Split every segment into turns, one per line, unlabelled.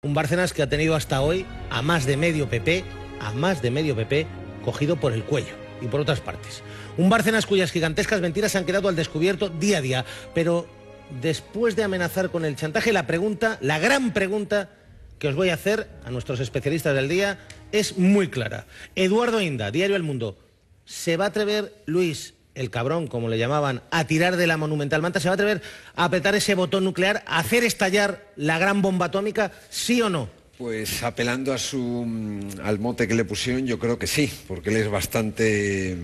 Un Bárcenas que ha tenido hasta hoy a más de medio PP, cogido por el cuello y por otras partes. Un Bárcenas cuyas gigantescas mentiras han quedado al descubierto día a día. Pero después de amenazar con el chantaje, la gran pregunta que os voy a hacer a nuestros especialistas del día es muy clara. Eduardo Inda, Diario El Mundo, ¿se va a atrever Luis, el cabrón, como le llamaban, a tirar de la monumental manta? ¿Se va a atrever a apretar ese botón nuclear, a hacer estallar la gran bomba atómica, sí o no?
Pues apelando al mote que le pusieron, yo creo que sí, porque él es bastante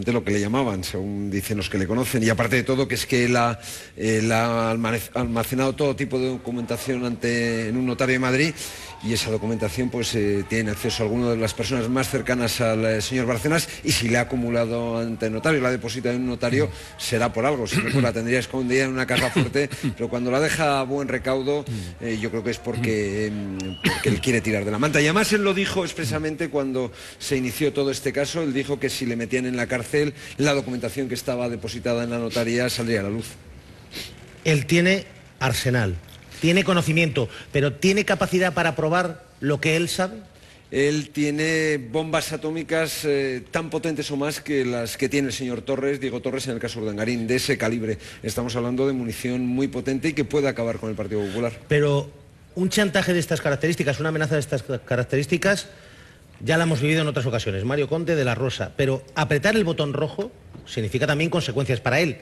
lo que le llamaban, según dicen los que le conocen. Y aparte de todo, que es que él ha almacenado todo tipo de documentación en un notario de Madrid, y esa documentación pues tiene acceso a alguna de las personas más cercanas al señor Bárcenas, y si le ha acumulado ante el notario, la ha depositado en un notario, será por algo, si no pues la tendría escondida en una caja fuerte, pero cuando la deja a buen recaudo, yo creo que es porque él quiere tirar de la manta. Y además él lo dijo expresamente cuando se inició todo este caso. Él dijo que si le metían en la cárcel, la documentación que estaba depositada en la notaría saldría a la luz.
Él tiene arsenal, tiene conocimiento, pero ¿tiene capacidad para probar lo que él sabe?
Él tiene bombas atómicas tan potentes o más que las que tiene el señor Diego Torres, en el caso de Urdangarín, de ese calibre. Estamos hablando de munición muy potente y que puede acabar con el Partido Popular.
Pero un chantaje de estas características, una amenaza de estas características, ya la hemos vivido en otras ocasiones. Mario Conde de la Rosa. Pero apretar el botón rojo significa también consecuencias para él.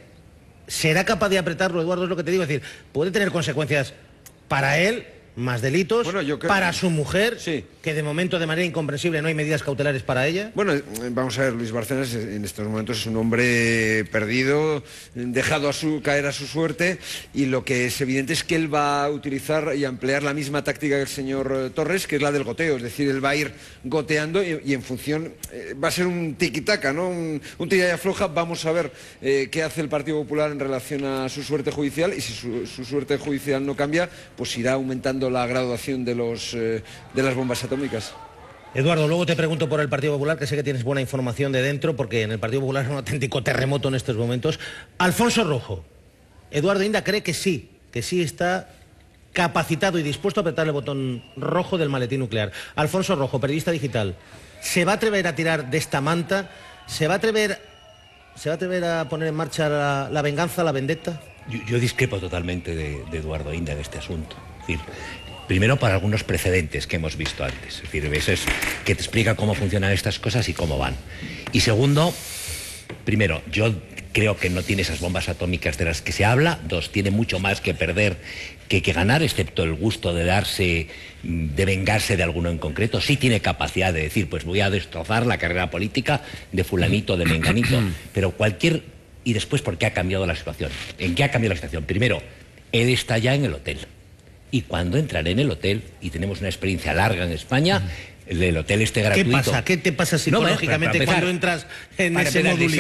¿Será capaz de apretarlo, Eduardo? Es lo que te digo. Es decir, puede tener consecuencias para él, más delitos, para su mujer, sí, que de momento de manera incomprensible no hay medidas cautelares para ella.
Bueno, vamos a ver, Luis Bárcenas en estos momentos es un hombre perdido, dejado caer a su suerte, y lo que es evidente es que él va a utilizar y a emplear la misma táctica que el señor Torres, que es la del goteo, es decir, él va a ir goteando y en función, va a ser un tiquitaca, ¿no? Un tira y afloja. Vamos a ver qué hace el Partido Popular en relación a su suerte judicial, y si su suerte judicial no cambia, pues irá aumentando la graduación de las bombas atómicas.
Eduardo, luego te pregunto por el Partido Popular, que sé que tienes buena información de dentro, porque en el Partido Popular es un auténtico terremoto en estos momentos. Alfonso Rojo. Eduardo Inda cree que sí está capacitado y dispuesto a apretar el botón rojo del maletín nuclear. Alfonso Rojo, periodista digital, ¿se va a atrever a tirar de esta manta? ¿Se va a atrever a poner en marcha la venganza, la vendetta?
Yo discrepo totalmente de Eduardo Inda en este asunto. Es decir, primero, para algunos precedentes que hemos visto antes. Es decir, eso es que te explica cómo funcionan estas cosas y cómo van. Y segundo, primero, yo creo que no tiene esas bombas atómicas de las que se habla. Dos, tiene mucho más que perder que ganar, excepto el gusto de vengarse de alguno en concreto. Sí tiene capacidad de decir, pues voy a destrozar la carrera política de fulanito, de menganito, pero Y después, ¿por qué ha cambiado la situación? ¿En qué ha cambiado la situación? Primero, él está ya en el hotel. Y cuando entran en el hotel, y tenemos una experiencia larga en España, el hotel esté gratuito.
¿Qué pasa? ¿Qué te pasa psicológicamente cuando entras en ese modulito?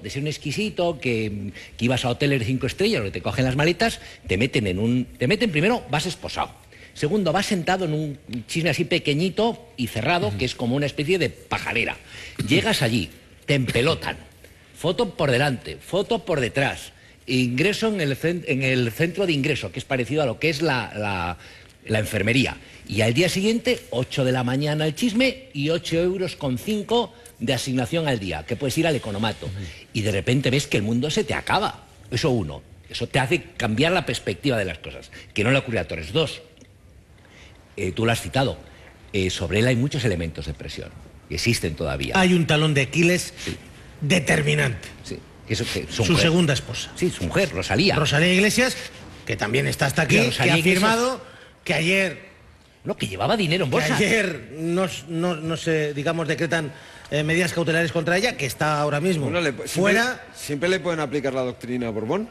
De ser un exquisito, que ibas a hoteles de 5 estrellas, donde te cogen las maletas, te meten primero, vas esposado. Segundo, vas sentado en un chisme así pequeñito y cerrado, que es como una especie de pajarera. Llegas allí, te empelotan, foto por delante, foto por detrás, ingreso en el centro de ingreso, que es parecido a lo que es la enfermería. Y al día siguiente, 8 de la mañana el chisme y 8,5 € de asignación al día, que puedes ir al economato. Y de repente ves que el mundo se te acaba. Eso uno. Eso te hace cambiar la perspectiva de las cosas, que no le ocurre a Torres. Dos, tú lo has citado, sobre él hay muchos elementos de presión, que existen todavía.
Hay un talón de Aquiles determinante.
Sí.
Su segunda esposa.
Sí, su mujer, Rosalía.
Rosalía Iglesias, que también está hasta aquí, que ha afirmado que ayer...
No, que llevaba dinero en bolsa.
Que ayer no se, digamos, decretan medidas cautelares contra ella, que está ahora mismo fuera...
Siempre le pueden aplicar la doctrina Borbón.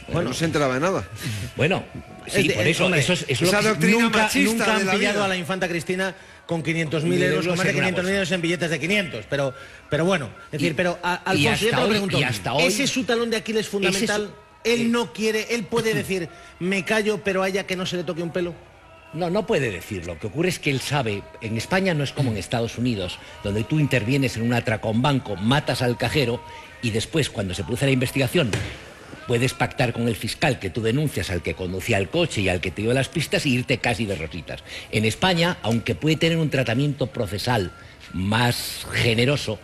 Bueno, no se enteraba de nada.
Bueno, sí, por eso...
Hombre,
eso es
esa
lo que
doctrina nunca han pillado a la infanta Cristina con 500.000 euros, con más de 500.000 euros en billetes de 500, pero bueno, es decir, pero Alfonso, yo te lo pregunto, ¿ese es su talón de Aquiles fundamental? Él no quiere, él puede decir, me callo, pero a ella que no se le toque un pelo.
No puede decirlo. Lo que ocurre es que él sabe, en España no es como en Estados Unidos, donde tú intervienes en un atraco a un banco, matas al cajero y después, cuando se produce la investigación, puedes pactar con el fiscal que tú denuncias al que conducía el coche y al que te dio las pistas y irte casi de rositas. En España, aunque puede tener un tratamiento procesal más generoso,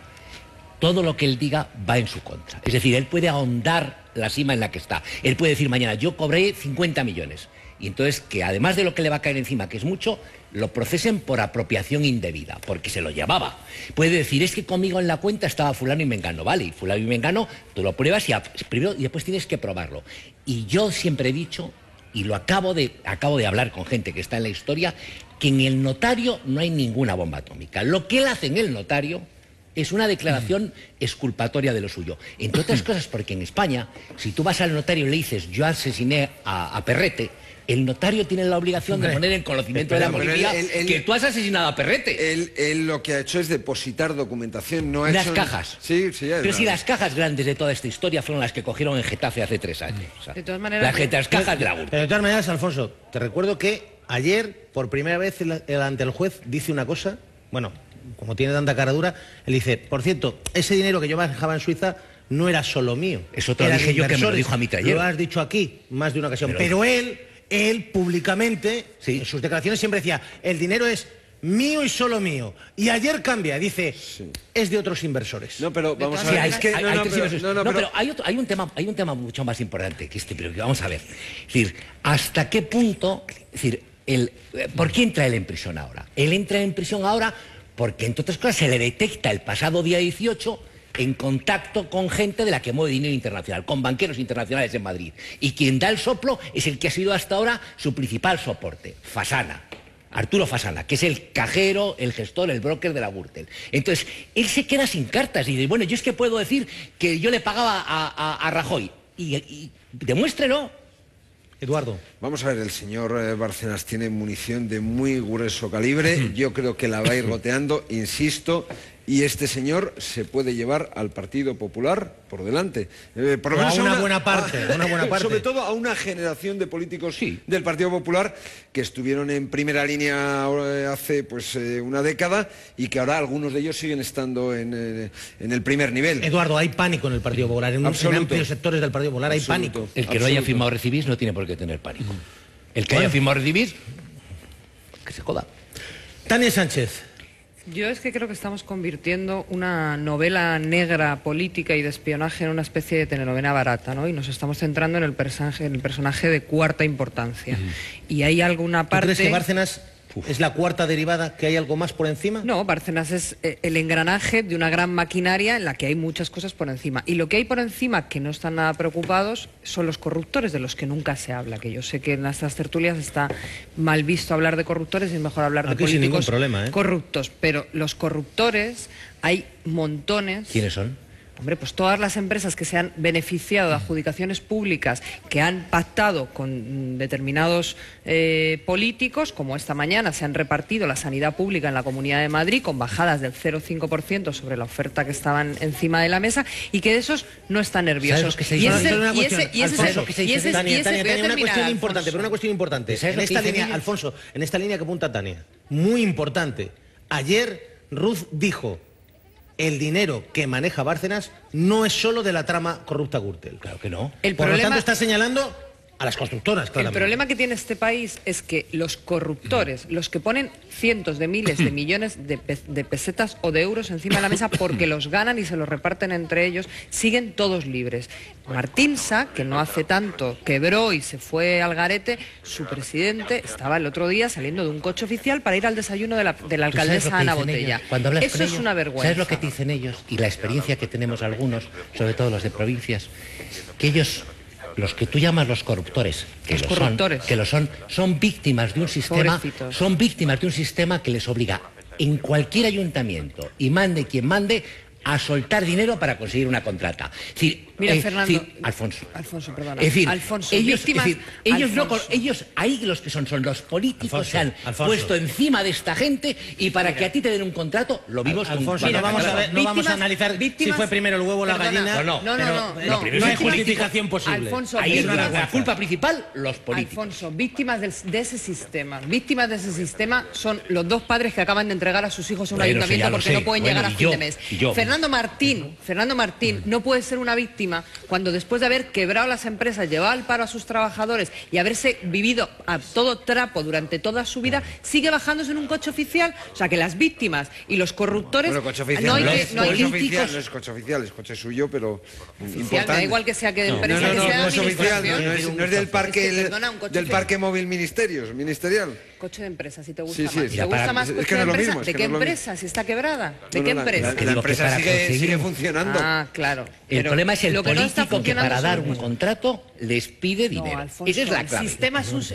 todo lo que él diga va en su contra. Es decir, él puede ahondar la cima en la que está. Él puede decir mañana, yo cobré 50 millones. Y entonces, que además de lo que le va a caer encima, que es mucho, lo procesen por apropiación indebida, porque se lo llevaba. Puede decir, es que conmigo en la cuenta estaba fulano y mengano, vale, y fulano y mengano, tú lo pruebas primero y después tienes que probarlo. Y yo siempre he dicho, y lo acabo de hablar con gente que está en la historia, que en el notario no hay ninguna bomba atómica. Lo que él hace en el notario es una declaración exculpatoria de lo suyo. Entre otras cosas, porque en España, si tú vas al notario y le dices, yo asesiné a Perrete, el notario tiene la obligación de poner en conocimiento de la policía que tú has asesinado a Perrete.
Él lo que ha hecho es depositar documentación, no ha
Las
hecho...
cajas.
Sí,
pero si las cajas grandes de toda esta historia fueron las que cogieron en Getafe hace 3 años. O sea,
de todas maneras,
las cajas de la Gürtel.
Pero de todas maneras, Alfonso, te recuerdo que ayer, por primera vez ante el juez, dice una cosa, bueno, como tiene tanta cara dura, él dice, por cierto, ese dinero que yo manejaba en Suiza no era solo mío.
Eso te lo dije yo, que me lo dijo a mí ayer.
Lo has dicho aquí más de una ocasión. Pero él públicamente,
sí,
en sus declaraciones siempre decía, el dinero es mío y solo mío. Y ayer cambia, dice, es de otros inversores.
No, pero vamos a ver,
pero hay un tema mucho más importante que pero que vamos a ver. Es decir, ¿hasta qué punto, es decir, ¿por qué entra él en prisión ahora? Él entra en prisión ahora porque, entre otras cosas, se le detecta el pasado día 18 en contacto con gente de la que mueve dinero internacional, con banqueros internacionales en Madrid. Y quien da el soplo es el que ha sido hasta ahora su principal soporte, Fasana. Arturo Fasana, que es el cajero, el gestor, el broker de la Gürtel. Entonces, él se queda sin cartas y dice, bueno, yo es que puedo decir que yo le pagaba a Rajoy. Y demuéstrelo.
Eduardo.
Vamos a ver, el señor Bárcenas tiene munición de muy grueso calibre, yo creo que la va a ir goteando, insisto, y este señor se puede llevar al Partido Popular por delante. Por lo menos
a una buena parte.
Sobre todo a una generación de políticos del Partido Popular que estuvieron en primera línea hace una década y que ahora algunos de ellos siguen estando en el primer nivel.
Eduardo, hay pánico en el Partido Popular, en amplios sectores del Partido Popular hay pánico.
El que no haya firmado recibir no tiene por qué tener pánico. El que haya firmado recibir, que se joda.
Tania Sánchez.
Yo es que creo que estamos convirtiendo una novela negra política y de espionaje en una especie de telenovela barata, ¿no? Y nos estamos centrando en el personaje de cuarta importancia. Y hay alguna parte...
¿Tú crees que Bárcenas es la cuarta derivada, que hay algo más por encima?
No, Bárcenas es el engranaje de una gran maquinaria en la que hay muchas cosas por encima. Y lo que hay por encima, que no están nada preocupados, son los corruptores, de los que nunca se habla. Que yo sé que en estas tertulias está mal visto hablar de corruptores y es mejor hablar de políticos
sin ningún problema,
corruptos. Pero los corruptores, hay montones.
¿Quiénes son?
Hombre, pues todas las empresas que se han beneficiado de adjudicaciones públicas, que han pactado con determinados políticos, como esta mañana se han repartido la sanidad pública en la Comunidad de Madrid con bajadas del 0,5% sobre la oferta que estaban encima de la mesa y que de esos no están nerviosos.
Tania, una cuestión importante, pero una cuestión importante. En esta línea, Alfonso, en esta línea que apunta Tania, muy importante. Ayer Ruz dijo: el dinero que maneja Bárcenas no es solo de la trama corrupta Gürtel.
Claro que no.
Por lo tanto, está señalando a las constructoras, claramente.
El problema que tiene este país es que los corruptores, los que ponen cientos de miles de millones de pesetas o de euros encima de la mesa porque los ganan y se los reparten entre ellos, siguen todos libres. Martín Sá, que no hace tanto quebró y se fue al garete, su presidente estaba el otro día saliendo de un coche oficial para ir al desayuno de la alcaldesa Ana Botella. Eso es una vergüenza.
¿Sabes lo que te dicen ellos? Y la experiencia que tenemos algunos, sobre todo los de provincias, que ellos... Los que tú llamas los corruptores, son víctimas de un sistema, son víctimas de un sistema que les obliga en cualquier ayuntamiento, y mande quien mande, a soltar dinero para conseguir una contrata. Es decir,
mira, Fernando,
Alfonso,
perdona.
Es decir,
Alfonso,
ellos ahí los que son los políticos se han puesto encima de esta gente y para que a ti te den un contrato, lo vimos con...
Alfonso, no vamos a analizar si fue primero el huevo o la gallina. No hay justificación posible.
Alfonso,
ahí es la culpa principal, los políticos.
Alfonso, víctimas de ese sistema. Víctimas de ese sistema son los dos padres que acaban de entregar a sus hijos a un ayuntamiento porque no pueden llegar a fin de mes. Fernando Martín no puede ser una víctima víctima cuando después de haber quebrado las empresas, llevado al paro a sus trabajadores y haberse vivido a todo trapo durante toda su vida, sigue bajándose en un coche oficial? O sea, que las víctimas y los corruptores...
Bueno, coche oficial
no hay
no
que-
es,
no hay
coche
que-
oficial, no es coche oficial, es coche suyo, pero
oficial,
importante.
me da igual que sea que de empresa,
No,
que
no,
sea de
no es oficial,
administración.
no es del parque,
Es que, perdona, un coche
del
oficial.
parque móvil ministerial.
Coche de empresa, si te gusta
Sí,
más.
sí,
¿Te
ya
gusta
para-
más
es
coche
que no
de
es lo
empresa?
mismo, es
¿De
que
qué
no es lo
empresa? Si está quebrada. ¿De
No,
qué
no,
empresa?
La
Digo que
empresa
para conseguir
sigue
un-
funcionando.
Ah, claro.
El
Pero
problema es el
lo que no está
político que
funcionando
para dar
son-
un contrato les pide
No,
dinero.
Alfonso,
Esa es la clave.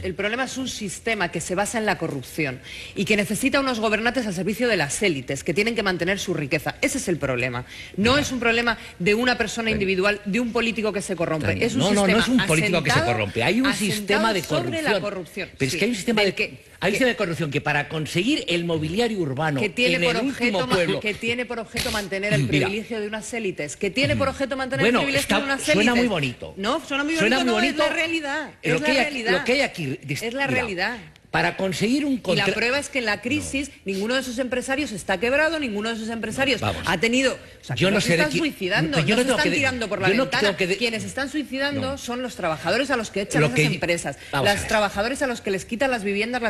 el problema es un sistema que se basa en la corrupción y que necesita unos gobernantes al servicio de las élites que tienen que mantener su riqueza. Ese es el problema. No es un problema de una persona individual, de un político que se corrompe. Es un
No,
sistema
no es un político que se
asentado-
corrompe. Hay un
asentado
sistema de
sobre
corrupción.
la corrupción.
Pero es
Sí,
que hay un sistema
del
de...
que-
Hay un sistema de corrupción que para conseguir el mobiliario urbano
que tiene,
en
por
el último
objeto,
pueblo...
que tiene por objeto mantener el
Mira.
privilegio de unas élites, que tiene por objeto mantener
Bueno,
el privilegio
está-
de unas élites.
suena muy bonito.
No, suena muy
Suena
bonito,
muy
no,
bonito.
es la realidad.
Lo
Es
que
la
hay aquí-
realidad.
lo que hay aquí...
Es la
mira,
realidad.
Para conseguir un
Y
contrato...
la prueba es que en la crisis ninguno de esos empresarios está quebrado, ninguno de esos empresarios
Vamos.
ha tenido... O sea, que
Yo
no
no
se
sé de
están
qui-
suicidando,
pero yo
no
no
se
tengo
están
que-
tirando por la
yo no
ventana.
tengo que
Quienes están suicidando son los trabajadores a los que echan
Lo
esas
que-
empresas,
vamos a
los
ver.
trabajadores a los que les quitan las viviendas,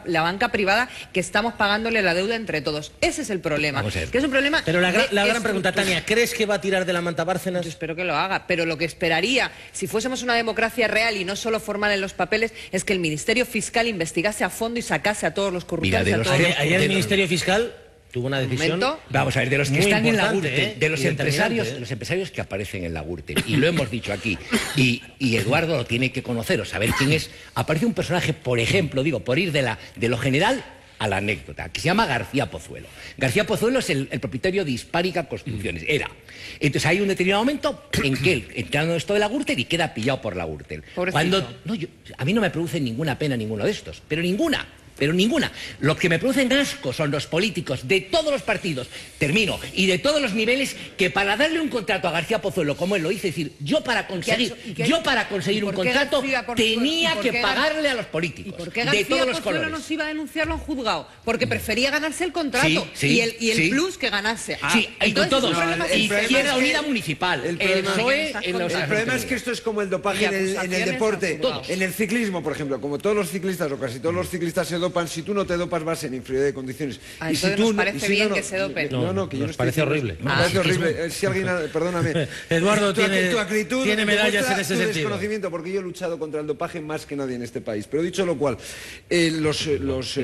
la banca privada, que estamos pagándole la deuda entre todos. Ese es el problema.
Vamos a ver.
Que es un problema...
Pero la
de
gran pregunta,
estructura.
Tania, ¿crees que va a tirar de la manta Bárcenas?
Yo espero que lo haga, pero lo que esperaría, si fuésemos una democracia real y no solo formal en los papeles, es que el Ministerio Fiscal investigase a fondo y sacase a todos los corruptores.
Mira, de
y a
los
todos
que-
Ayer el Ministerio Fiscal tuvo una decisión...
momento.
Vamos a ver, de los que
Muy
están en la
importante,
Gürtel, de los
y determinante,
empresarios, los empresarios que aparecen en la Gürtel, y lo hemos dicho aquí, y Eduardo lo tiene que conocer o saber quién es. Aparece un personaje, por ejemplo, digo, por ir de lo general a la anécdota, que se llama García Pozuelo. García Pozuelo es el propietario de Hispánica Construcciones, era. Entonces hay un determinado momento en que él entra en esto de la Gürtel y queda pillado por la Gürtel.
Pobrecito.
A mí no me produce ninguna pena ninguno de estos, pero ninguna. Lo que me producen asco son los políticos de todos los partidos, termino, y de todos los niveles, que para darle un contrato a García Pozuelo, como él lo hizo, es decir, yo para conseguir un contrato tenía que pagarle a los políticos
¿Y por qué
de
García
todos los
Pozuelo
colores.
no se iba a denunciarlo en juzgado? Porque prefería ganarse el contrato
Sí,
y el
sí.
plus que ganase.
Sí, y con
entonces
todos.
es un problema
el problema
Izquierda
es que-
Unida Municipal,
el
el
problema-
PSOE,
El
El problema es que esto es como el dopaje
Y
en el
acusaciones
deporte,
a todos.
en el ciclismo, por ejemplo. Como todos los ciclistas o casi todos los ciclistas se dopan, si tú no te dopas vas en inferioridad de condiciones.
Ah,
y si
entonces
tú
nos
no-
parece
y si
bien
no,
que se dopen.
No, que yo
Nos
no estoy
parece
diciendo
horrible.
eso. Me parece horrible. Si alguien, perdóname.
Eduardo
Tu
tiene
actitud
medallas
demuestra
en ese
tu
sentido.
desconocimiento, porque yo he luchado contra el dopaje más que nadie en este país. Pero dicho lo cual, los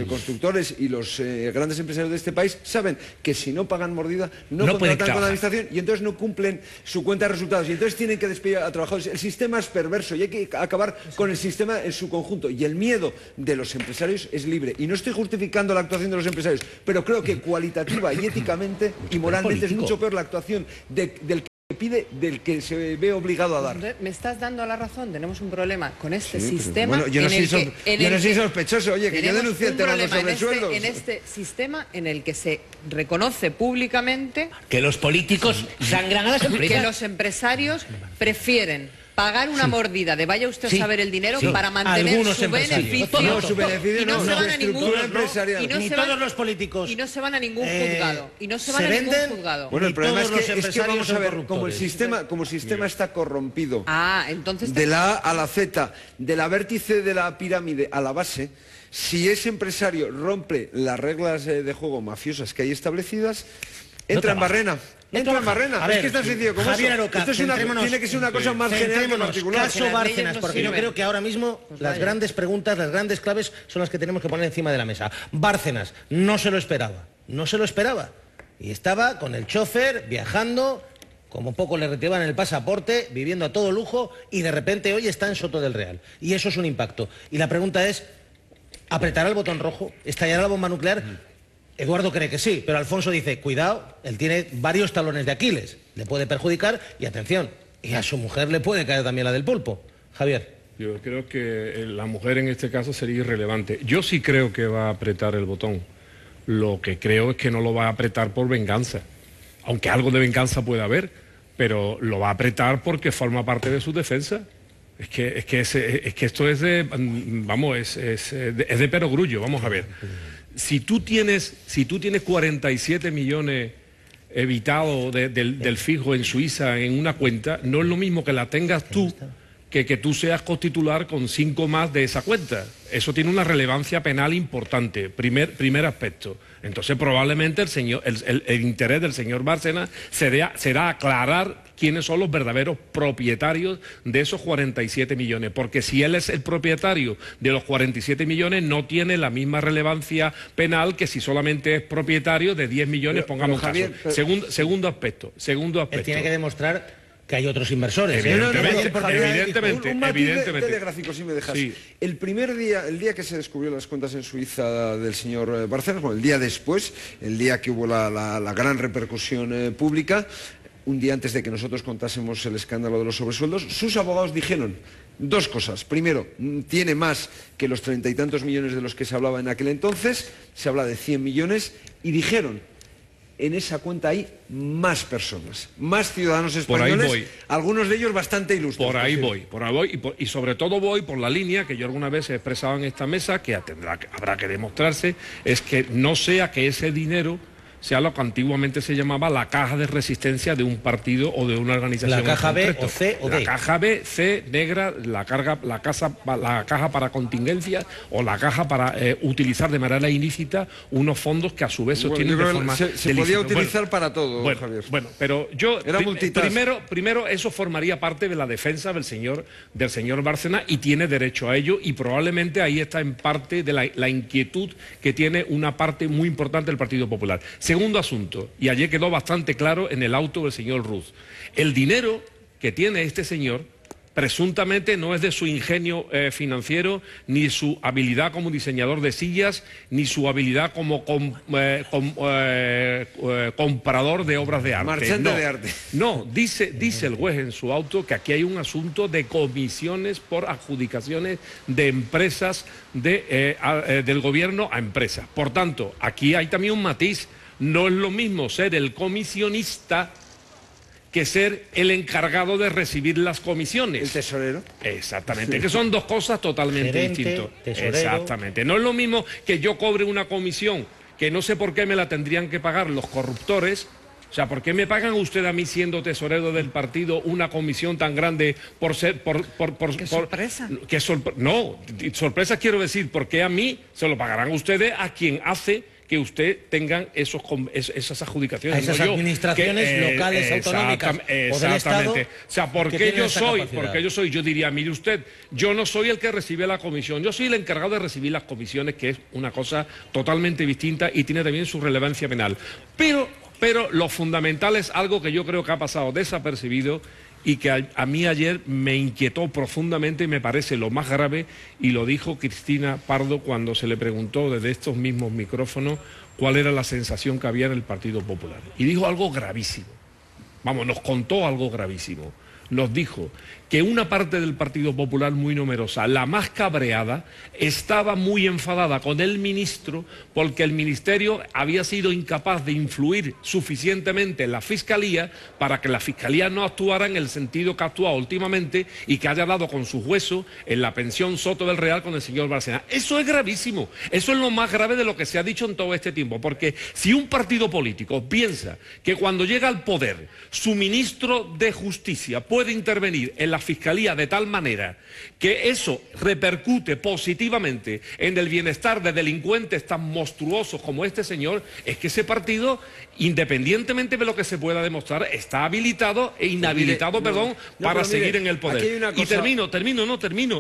constructores y los grandes empresarios de este país saben que si no pagan mordida, no
No pueden
contratan con la
trabajar.
administración y entonces no cumplen su cuenta de resultados y entonces tienen que despedir a trabajadores. El sistema es perverso y hay que acabar con el sistema en su conjunto. Y el miedo de los empresarios es libre. Y no estoy justificando la actuación de los empresarios, pero creo que cualitativa y éticamente y moralmente es
político.
mucho peor la actuación del que pide del que se ve obligado a dar.
Me estás dando la razón, tenemos un problema con este
Sí, pero,
sistema.
bueno, yo no
en el
soy
que- en
yo
el
no soy
que
sospechoso, oye, que yo
tenemos
denuncié el
un
tema de los
problema
sobresueldos.
en este sistema en el que se reconoce públicamente
Que los políticos sangran a las
que
empresas.
los empresarios prefieren pagar una mordida de vaya usted
Sí.
a saber el dinero
Sí.
para mantener
Algunos
su
empresarios.
beneficio.
No,
su beneficio
y no
no,
se
su
van a ningún
estructura empresarial.
y no
Ni
se van-
todos los políticos,
y no se van a ningún juzgado. Y no se van
se
a ningún
venden.
juzgado.
Bueno, el
Y
problema
todos los
es que
empresarios
vamos a
son
ver, como el
corruptores.
sistema está corrompido.
Ah, entonces
De la A a la Z, de la vértice de la pirámide a la base, si ese empresario rompe las reglas de juego mafiosas que hay establecidas, entra en
trabaja.
barrena. Entra en barrena.
A ver,
Es que es tan sencillo como
Javier
eso.
Aroca,
Esto es tiene que ser una cosa más general que
centrémonos,
particular.
caso
Que las
Bárcenas,
leyes no
porque yo
sirven.
creo que ahora mismo las
vaya.
grandes preguntas, las grandes claves son las que tenemos que poner encima de la mesa. Bárcenas no se lo esperaba, no se lo esperaba. Y estaba con el chofer viajando, como poco le retiraban el pasaporte, viviendo a todo lujo y de repente hoy está en Soto del Real. Y eso es un impacto. Y la pregunta es, ¿apretará el botón rojo? ¿Estallará la bomba nuclear? Eduardo cree que sí, pero Alfonso dice, cuidado, él tiene varios talones de Aquiles, le puede perjudicar y atención, y a su mujer le puede caer también la del pulpo. Javier.
Yo creo que la mujer en este caso sería irrelevante. Yo sí creo que va a apretar el botón. Lo que creo es que no lo va a apretar por venganza. Aunque algo de venganza pueda haber, pero lo va a apretar porque forma parte de su defensa. Es que esto es de, vamos, es de perogrullo, vamos a ver. Si tú tienes 47 millones evitado del fijo en Suiza en una cuenta, no es lo mismo que la tengas tú que tú seas cotitular con 5 más de esa cuenta. Eso tiene una relevancia penal importante, primer aspecto. Entonces probablemente el interés del señor Bárcenas será aclarar quiénes son los verdaderos propietarios de esos 47 millones, porque si él es el propietario de los 47 millones no tiene la misma relevancia penal que si solamente es propietario de 10 millones, pongamos Javier, caso. Segundo aspecto.
Él tiene que demostrar que hay otros inversores.
Evidentemente.
Un matiz de gráfico, si me dejas. Sí. El día que se descubrió las cuentas en Suiza del señor Bárcenas, bueno, el día después, el día que hubo la gran repercusión pública, un día antes de que nosotros contásemos el escándalo de los sobresueldos, sus abogados dijeron 2 cosas. Primero, tiene más que los 30 y tantos millones de los que se hablaba en aquel entonces, se habla de 100 millones, y dijeron: en esa cuenta hay más personas, más ciudadanos españoles, algunos de ellos bastante ilustres.
Por ahí voy, y sobre todo voy por la línea que yo alguna vez he expresado en esta mesa, que habrá que demostrarse, es que no sea que ese dinero sea lo que antiguamente se llamaba la caja de resistencia de un partido o de una organización.
La caja B o C o D.
La caja B, C, negra, la caja para contingencias o la caja para utilizar de manera ilícita unos fondos que a su vez sostienen de forma
se podía utilizar para todo, Javier.
Bueno, pero yo primero eso formaría parte de la defensa del señor Bárcenas, y tiene derecho a ello, y probablemente ahí está en parte de la inquietud que tiene una parte muy importante del Partido Popular. Segundo asunto, y ayer quedó bastante claro en el auto del señor Ruz, el dinero que tiene este señor presuntamente no es de su ingenio financiero, ni su habilidad como diseñador de sillas, ni su habilidad como comprador de obras de arte.
Marchante de arte.
No, dice el juez en su auto que aquí hay un asunto de comisiones por adjudicaciones de empresas del gobierno a empresas. Por tanto, aquí hay también un matiz. No es lo mismo ser el comisionista que ser el encargado de recibir las comisiones.
El tesorero.
Exactamente, que son 2 cosas totalmente distintas. Exactamente. No es lo mismo que yo cobre una comisión, que no sé por qué me la tendrían que pagar los corruptores. O sea, ¿por qué me pagan usted a mí, siendo tesorero del partido, una comisión tan grande por ser...
¡Qué sorpresa!
No, sorpresa quiero decir, porque a mí se lo pagarán ustedes a quien hace que usted tengan esas adjudicaciones.
A esas administraciones locales, autonómicas o del Estado.
O sea, porque yo diría, mire usted, yo no soy el que recibe la comisión, yo soy el encargado de recibir las comisiones, que es una cosa totalmente distinta y tiene también su relevancia penal. Pero lo fundamental es algo que yo creo que ha pasado desapercibido y que a mí ayer me inquietó profundamente y me parece lo más grave, y lo dijo Cristina Pardo cuando se le preguntó desde estos mismos micrófonos cuál era la sensación que había en el Partido Popular. Y dijo algo gravísimo. Nos contó algo gravísimo. Nos dijo que una parte del Partido Popular muy numerosa, la más cabreada, estaba muy enfadada con el ministro porque el ministerio había sido incapaz de influir suficientemente en la Fiscalía para que la Fiscalía no actuara en el sentido que ha actuado últimamente y que haya dado con sus huesos en la pensión Soto del Real con el señor Bárcenas. Eso es gravísimo, eso es lo más grave de lo que se ha dicho en todo este tiempo, porque si un partido político piensa que cuando llega al poder su ministro de Justicia puede intervenir en la Fiscalía de tal manera que eso repercute positivamente en el bienestar de delincuentes tan monstruosos como este señor, es que ese partido, independientemente de lo que se pueda demostrar, está habilitado e inhabilitado, para seguir en el poder. Y termino.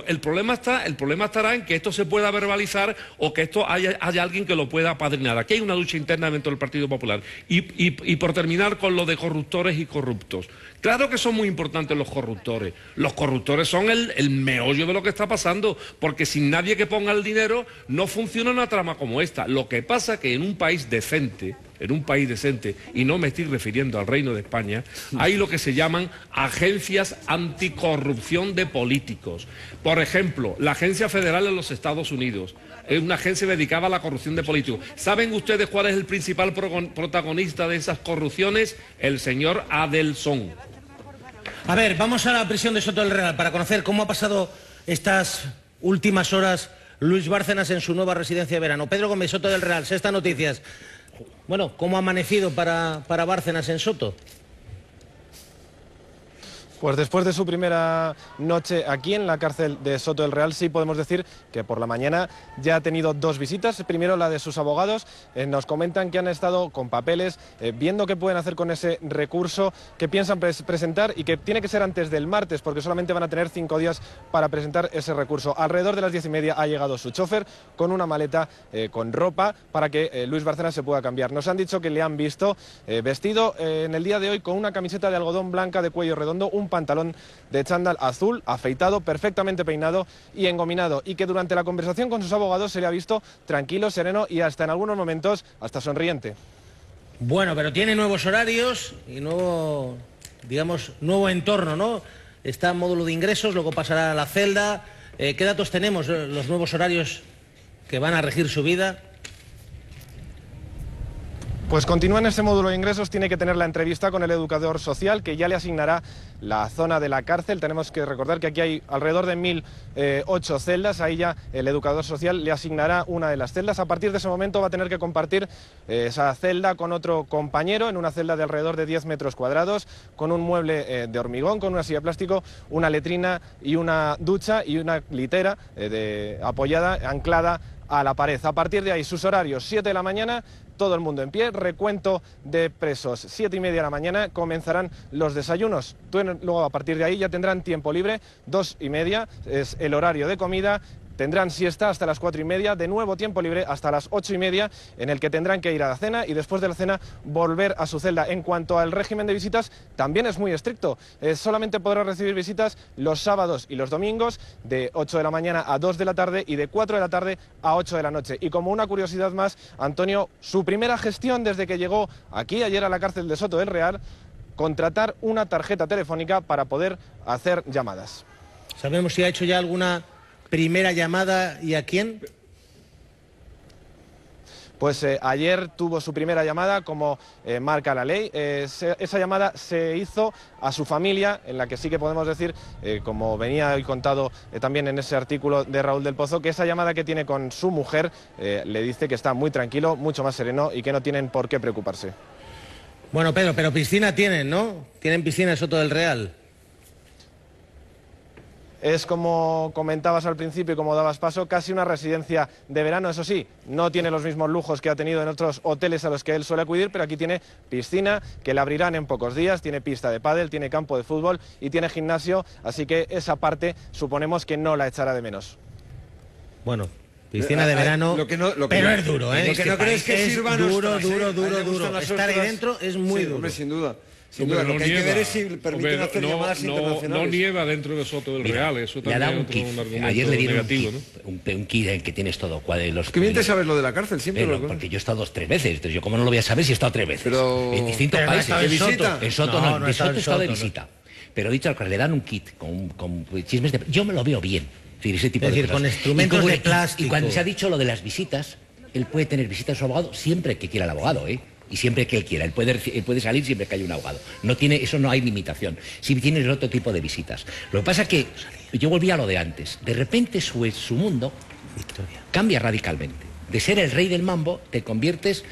El problema estará en que esto se pueda verbalizar o que esto haya alguien que lo pueda apadrinar. Aquí hay una lucha interna dentro del Partido Popular. Y por terminar con lo de corruptores y corruptos. Claro que son muy importantes los corruptores. Los corruptores son el meollo de lo que está pasando, porque sin nadie que ponga el dinero no funciona una trama como esta. Lo que pasa es que en un país decente, y no me estoy refiriendo al Reino de España, hay lo que se llaman agencias anticorrupción de políticos. Por ejemplo, la Agencia Federal de los Estados Unidos es una agencia dedicada a la corrupción de políticos. ¿Saben ustedes cuál es el principal protagonista de esas corrupciones? El señor Adelson.
A ver, vamos a la prisión de Soto del Real para conocer cómo ha pasado estas últimas horas Luis Bárcenas en su nueva residencia de verano. Pedro Gómez, Soto del Real, Sexta Noticias. Bueno, ¿cómo ha amanecido para Bárcenas en Soto?
Pues después de su primera noche aquí en la cárcel de Soto del Real, sí podemos decir que por la mañana ya ha tenido 2 visitas. Primero la de sus abogados, nos comentan que han estado con papeles, viendo qué pueden hacer con ese recurso que piensan presentar y que tiene que ser antes del martes, porque solamente van a tener 5 días para presentar ese recurso. Alrededor de las 10:30 ha llegado su chofer con una maleta con ropa para que Luis Bárcenas se pueda cambiar. Nos han dicho que le han visto vestido en el día de hoy con una camiseta de algodón blanca de cuello redondo, un pantalón de chándal azul, afeitado, perfectamente peinado y engominado, y que durante la conversación con sus abogados se le ha visto tranquilo, sereno y hasta en algunos momentos hasta sonriente.
Bueno, pero tiene nuevos horarios y nuevo, digamos, nuevo entorno, ¿no? Está en módulo de ingresos, luego pasará a la celda. ¿Qué datos tenemos, los nuevos horarios que van a regir su vida?
Pues continúa en ese módulo de ingresos, tiene que tener la entrevista con el educador social que ya le asignará la zona de la cárcel. Tenemos que recordar que aquí hay alrededor de 1008 celdas, ahí ya el educador social le asignará una de las celdas. A partir de ese momento va a tener que compartir esa celda con otro compañero en una celda de alrededor de 10 metros cuadrados, con un mueble de hormigón, con una silla de plástico, una letrina y una ducha y una litera apoyada, anclada a la pared. A partir de ahí, sus horarios: 7 de la mañana, todo el mundo en pie, recuento de presos, 7:30 de la mañana comenzarán los desayunos. Luego a partir de ahí ya tendrán tiempo libre, 2:30 es el horario de comida. Tendrán siesta hasta las 4:30, de nuevo tiempo libre hasta las 8:30, en el que tendrán que ir a la cena y después de la cena volver a su celda. En cuanto al régimen de visitas, también es muy estricto. Solamente podrá recibir visitas los sábados y los domingos, de 8 de la mañana a 2 de la tarde y de 4 de la tarde a 8 de la noche. Y como una curiosidad más, Antonio, su primera gestión desde que llegó aquí ayer a la cárcel de Soto del Real, contratar una tarjeta telefónica para poder hacer llamadas.
¿Sabemos si ha hecho ya alguna primera llamada y a quién?
Pues ayer tuvo su primera llamada, como marca la ley. Esa llamada se hizo a su familia, en la que sí que podemos decir, como venía hoy contado también en ese artículo de Raúl del Pozo, que esa llamada que tiene con su mujer le dice que está muy tranquilo, mucho más sereno y que no tienen por qué preocuparse.
Bueno, Pedro, pero piscina tienen, ¿no? Tienen piscina en Soto del Real.
Es, como comentabas al principio y como dabas paso, casi una residencia de verano. Eso sí, no tiene los mismos lujos que ha tenido en otros hoteles a los que él suele acudir, pero aquí tiene piscina, que la abrirán en pocos días, tiene pista de pádel, tiene campo de fútbol y tiene gimnasio, así que esa parte suponemos que no la echará de menos.
Bueno, piscina de verano, pero es duro, ¿eh?
Lo que no crees que sirva
duro. Estar ahí dentro es muy duro.
Hombre, sin duda.
Sin duda,
lo que hay que ver es si permiten hacer llamadas internacionales.
No nieva dentro de Soto del Real, eso también es un argumento
ayer le dieron
negativo,
un kit en que tienes todo.
Qué bien te sabes lo de la cárcel, siempre.
Porque yo he estado 3 veces, entonces yo cómo no lo voy a saber si he estado 3 veces.
Pero
en distintos países.
¿De visita?
En Soto no, en Soto he estado de visita. Pero dicho al que le dan un kit con chismes de... Yo me lo veo bien. Es decir, ese tipo de cosas.
Con instrumentos de plástico.
Y cuando se ha dicho lo de las visitas, él puede tener visitas a su abogado siempre que quiera el abogado, ¿eh? Y siempre que él quiera, él puede salir siempre que haya un abogado. Eso no hay limitación. Si tienes otro tipo de visitas. Lo que pasa es que yo volví a lo de antes. De repente su mundo cambia radicalmente. De ser el rey del mambo, te conviertes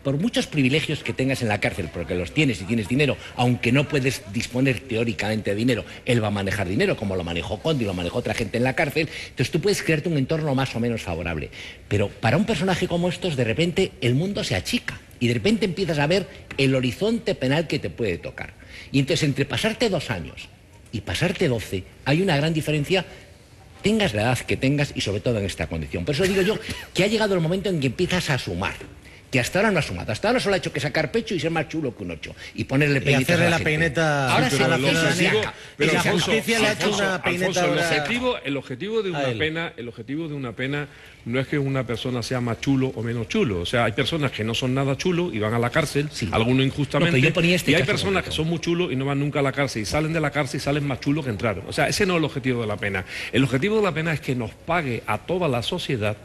por muchos privilegios que tengas en la cárcel, porque los tienes y tienes dinero, aunque no puedes disponer teóricamente de dinero, él va a manejar dinero, como lo manejó Conde y lo manejó otra gente en la cárcel, entonces tú puedes crearte un entorno más o menos favorable. Pero para un personaje como estos, de repente el mundo se achica y de repente empiezas a ver el horizonte penal que te puede tocar. Y entonces entre pasarte 2 años y pasarte 12, hay una gran diferencia, tengas la edad que tengas y sobre todo en esta condición. Por eso digo yo que ha llegado el momento en que empiezas a sumar, que hasta ahora no ha sumado. Hasta ahora solo ha hecho que sacar pecho y ser más chulo que un 8 y ponerle peineta.
Y hacerle la peineta
ahora
a la ciudadanía.
Pero
la justicia le ha hecho una peineta.
El objetivo de una pena no es que una persona sea más chulo o menos chulo. O sea, hay personas que no son nada chulos y van a la cárcel, algunos injustamente, y hay personas que son muy chulos y no van nunca a la cárcel y salen de la cárcel y salen más chulos que entraron. O sea, ese no es el objetivo de la pena. El objetivo de la pena es que nos pague a toda la sociedad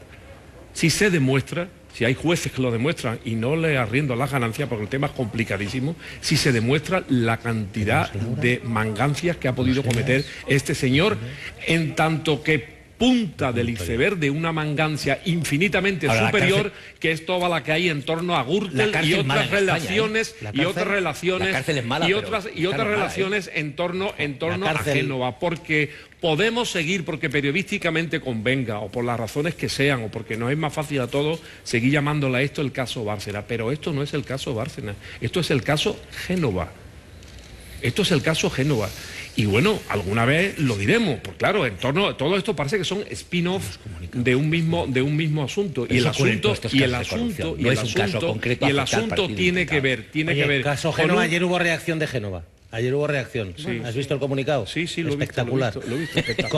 si se demuestra, si hay jueces que lo demuestran y no le arriendo las ganancias, porque el tema es complicadísimo, si se demuestra la cantidad de mangancias que ha podido cometer este señor, en tanto que punta del iceberg de una mangancia infinitamente
Ahora,
superior, que es toda la que hay en torno a Gürtel y otras relaciones, en torno a Génova, porque podemos seguir, porque periodísticamente convenga, o por las razones que sean, o porque nos es más fácil a todos seguir llamándole a esto el caso Bárcenas, pero esto no es el caso Bárcenas, esto es el caso Génova. Esto es el caso Génova. Y bueno, alguna vez lo diremos, pues claro, en torno a todo esto parece que son spin-offs de un mismo asunto. Y el asunto tiene que ver.
El caso Génova, ayer hubo reacción de Génova. Ayer hubo reacción. Sí. ¿Has visto el comunicado?
Sí, lo he visto.
Espectacular.
Lo he visto espectacular.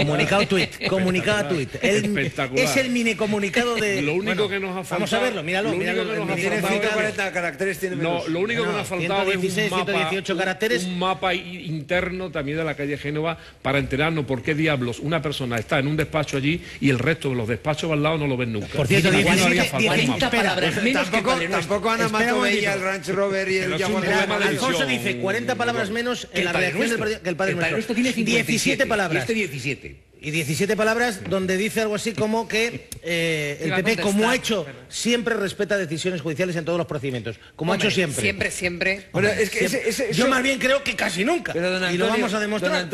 Comunicado tuit.
Espectacular.
Es el mini comunicado de...
Lo único que nos ha faltado...
Vamos a verlo, míralo.
Tiene 140 caracteres, tiene menos.
No, lo único que nos ha faltado
116,
es
118 caracteres.
un mapa interno también de la calle Génova para enterarnos por qué diablos una persona está en un despacho allí y el resto de los despachos al lado no lo ven nunca.
Por cierto,
40 palabras menos que
Tampoco Ana Mato veía el Range Rover y el Jaguar.
Alfonso dice 40 palabras menos en la reacción del partido que el Padre Nuestro.
Tiene
17 palabras.
Y este 17.
Y 17 palabras donde dice algo así como que el PP, como ha hecho, siempre respeta decisiones judiciales en todos los procedimientos. Como ha hecho siempre.
Siempre.
Bueno, es que
yo más bien creo que casi nunca.
Pero don Antonio,
y lo vamos a demostrar.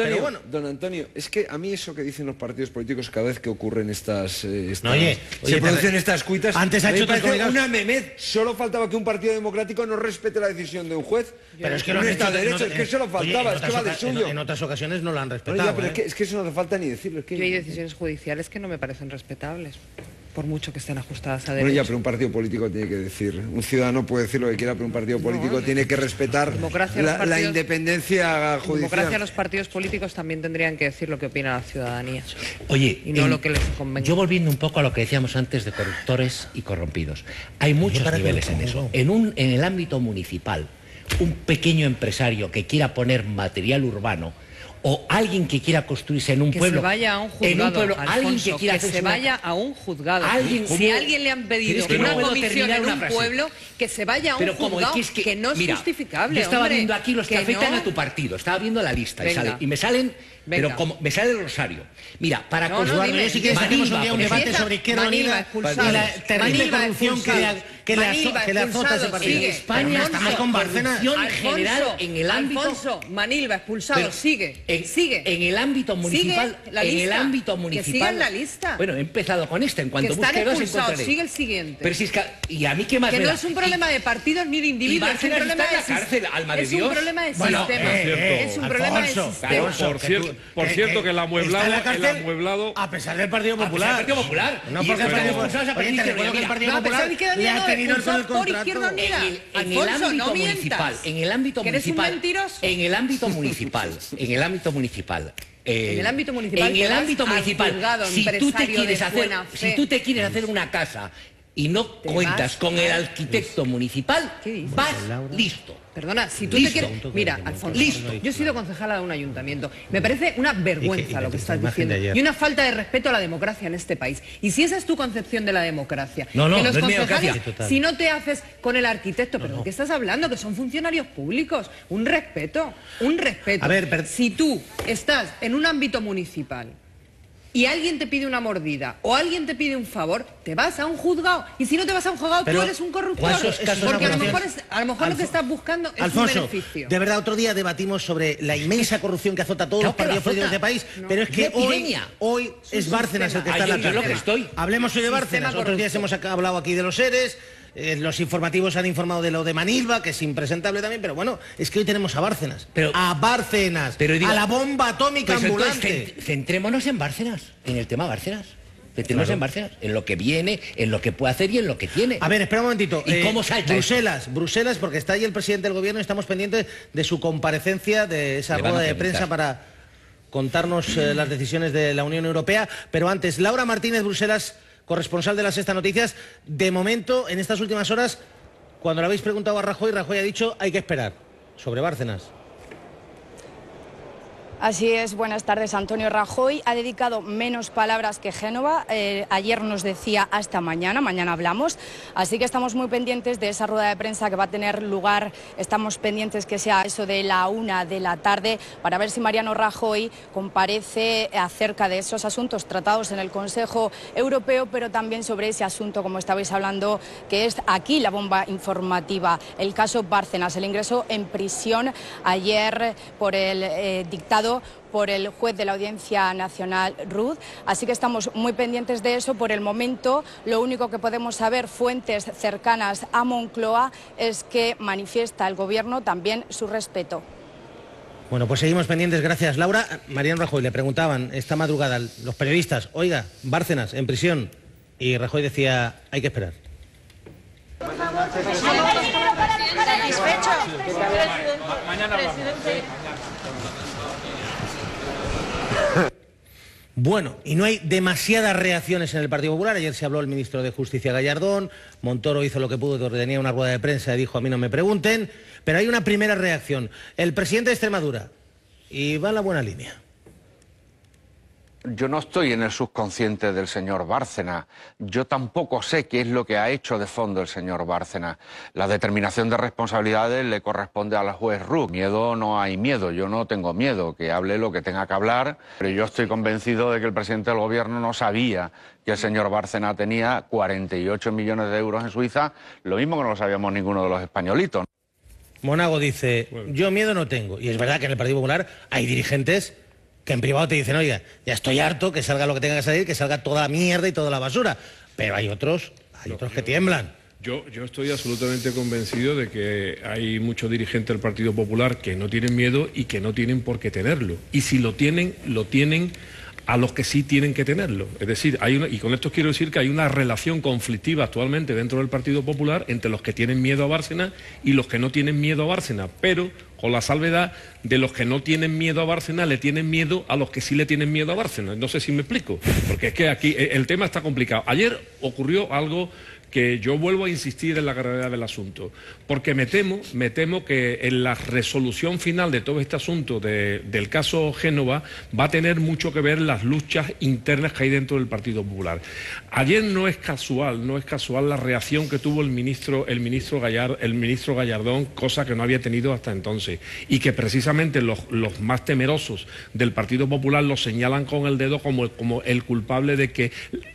Don Antonio, es que a mí eso que dicen los partidos políticos cada vez que ocurren se producen estas cuitas,
antes ha hecho
una memez. Solo faltaba que un partido democrático no respete la decisión de un juez.
Pero es que
no está derecho, es que solo faltaba, es que va de suyo.
En otras ocasiones no lo han respetado.
Pero es que eso no hace falta ni decirlo.
Yo hay decisiones judiciales que no me parecen respetables, por mucho que estén ajustadas a derecho.
Bueno, ya, pero un partido político tiene que decir, un ciudadano puede decir lo que quiera, pero un partido político tiene que respetar la independencia judicial.
En democracia, los partidos políticos también tendrían que decir lo que opina la ciudadanía.
Oye,
y no lo que les convenga.
Yo volviendo un poco a lo que decíamos antes de corruptores y corrompidos, hay muchos niveles en eso. En el ámbito municipal, un pequeño empresario que quiera poner material urbano o alguien que quiera construirse en un pueblo,
se vaya a un juzgado, Alfonso, que se vaya a un juzgado. Si a alguien le han pedido una comisión en un pueblo, que se vaya a un juzgado, que no es justificable.
Yo estaba viendo aquí los que afectan a tu partido, estaba viendo la lista y me salen... Pero como me sale el Rosario. Mira, para
construir, si quieres hacemos un día un debate sobre Izquierda Unida y la terrible corrupción que le azota ese partido.
España está con Bárcenas en general en el ámbito.
Alfonso, Manilva expulsado, sigue.
En el ámbito municipal,
que sigan la lista.
Bueno, he empezado con esta, en cuanto busque dos encontraré.
Sigue el siguiente.
Pero si es que, y a mí qué más
que no es un problema de partidos ni de individuos, es un problema de
cárcel, alma de Dios.
Es un problema de sistema. Es un problema de sistema.
Por cierto que el amueblado...
A pesar del Partido Popular. No porque el Partido Popular... Oye, te recuerdo que el Partido Popular le ha tenido con el contrato.
En el ámbito municipal, en el ámbito municipal, si tú te quieres hacer una casa y no cuentas con el arquitecto municipal, vas listo.
Perdona, si tú te quieres... Mira, Alfonso, yo he sido concejala de un ayuntamiento. Me parece una vergüenza lo que estás diciendo y una falta de respeto a la democracia en este país. Y si esa es tu concepción de la democracia, que los concejales, si no te haces con el arquitecto, ¿pero de qué estás hablando? Que son funcionarios públicos. Un respeto, un respeto.
A ver,
si tú estás en un ámbito municipal y alguien te pide una mordida o alguien te pide un favor, te vas a un juzgado. Y si no te vas a un juzgado, tú eres un corruptor. Porque a lo mejor lo que estás buscando es
Alfonso,
un beneficio.
De verdad, otro día debatimos sobre la inmensa corrupción que azota a todos los partidos políticos de este país. Pero es que hoy es Bárcenas el que está en la cárcel. Hablemos hoy de Bárcenas. Otros días hemos hablado aquí de los seres. Los informativos han informado de lo de Manilva, que es impresentable también, pero bueno, es que hoy tenemos a Bárcenas. A la bomba atómica ambulante.
Centrémonos en Bárcenas, en el tema Bárcenas. Centrémonos en Bárcenas, en lo que viene, en lo que puede hacer y en lo que tiene.
A ver, espera un momentito.
¿Y cómo salta
Bruselas, porque está ahí el presidente del gobierno y estamos pendientes de su comparecencia, de esa rueda de prensa para contarnos las decisiones de la Unión Europea. Pero antes, Laura Martínez, Bruselas, corresponsal de La Sexta Noticias. De momento, en estas últimas horas, cuando le habéis preguntado a Rajoy, Rajoy ha dicho hay que esperar sobre Bárcenas.
Así es, buenas tardes. Antonio Rajoy ha dedicado menos palabras que Génova. Ayer nos decía hasta mañana hablamos. Así que estamos muy pendientes de esa rueda de prensa que va a tener lugar. Estamos pendientes que sea eso de la 1 de la tarde para ver si Mariano Rajoy comparece acerca de esos asuntos tratados en el Consejo Europeo, pero también sobre ese asunto, como estabais hablando, que es aquí la bomba informativa, el caso Bárcenas, el ingreso en prisión ayer por el dictado por el juez de la Audiencia Nacional, Ruz. Así que estamos muy pendientes de eso. Por el momento, lo único que podemos saber, fuentes cercanas a Moncloa, es que manifiesta el Gobierno también su respeto.
Bueno, pues seguimos pendientes. Gracias, Laura. Mariano Rajoy, le preguntaban esta madrugada los periodistas, oiga, Bárcenas en prisión, y Rajoy decía, hay que esperar.
¿Satisfecho? Mañana presidente.
Bueno, y no hay demasiadas reacciones en el Partido Popular. Ayer se habló el ministro de Justicia, Gallardón. Montoro hizo lo que pudo, tenía una rueda de prensa y dijo, a mí no me pregunten. Pero hay una primera reacción. El presidente de Extremadura, y va en la buena línea.
Yo no estoy en el subconsciente del señor Bárcenas. Yo tampoco sé qué es lo que ha hecho de fondo el señor Bárcenas. La determinación de responsabilidades le corresponde al juez Ruz. Miedo no hay miedo, yo no tengo miedo, que hable lo que tenga que hablar. Pero yo estoy convencido de que el presidente del gobierno no sabía que el señor Bárcenas tenía 48 millones de euros en Suiza, lo mismo que no lo sabíamos ninguno de los españolitos.
Monago dice, yo miedo no tengo. Y es verdad que en el Partido Popular hay dirigentes que en privado te dicen, oiga, ya estoy harto, que salga lo que tenga que salir, que salga toda la mierda y toda la basura. Pero hay otros que tiemblan.
Yo estoy absolutamente convencido de que hay muchos dirigentes del Partido Popular que no tienen miedo y que no tienen por qué tenerlo. Y si lo tienen a los que sí tienen que tenerlo. Es decir, y con esto quiero decir que hay una relación conflictiva actualmente dentro del Partido Popular entre los que tienen miedo a Bárcenas y los que no tienen miedo a Bárcenas, pero con la salvedad de los que no tienen miedo a Bárcenas le tienen miedo a los que sí le tienen miedo a Bárcenas. No sé si me explico, porque es que aquí el tema está complicado. Ayer ocurrió algo que yo vuelvo a insistir en la gravedad del asunto, porque me temo que en la resolución final de todo este asunto del caso Génova va a tener mucho que ver las luchas internas que hay dentro del Partido Popular. Ayer no es casual la reacción que tuvo el ministro Gallardón, cosa que no había tenido hasta entonces, y que precisamente los más temerosos del Partido Popular lo señalan con el dedo como el culpable de que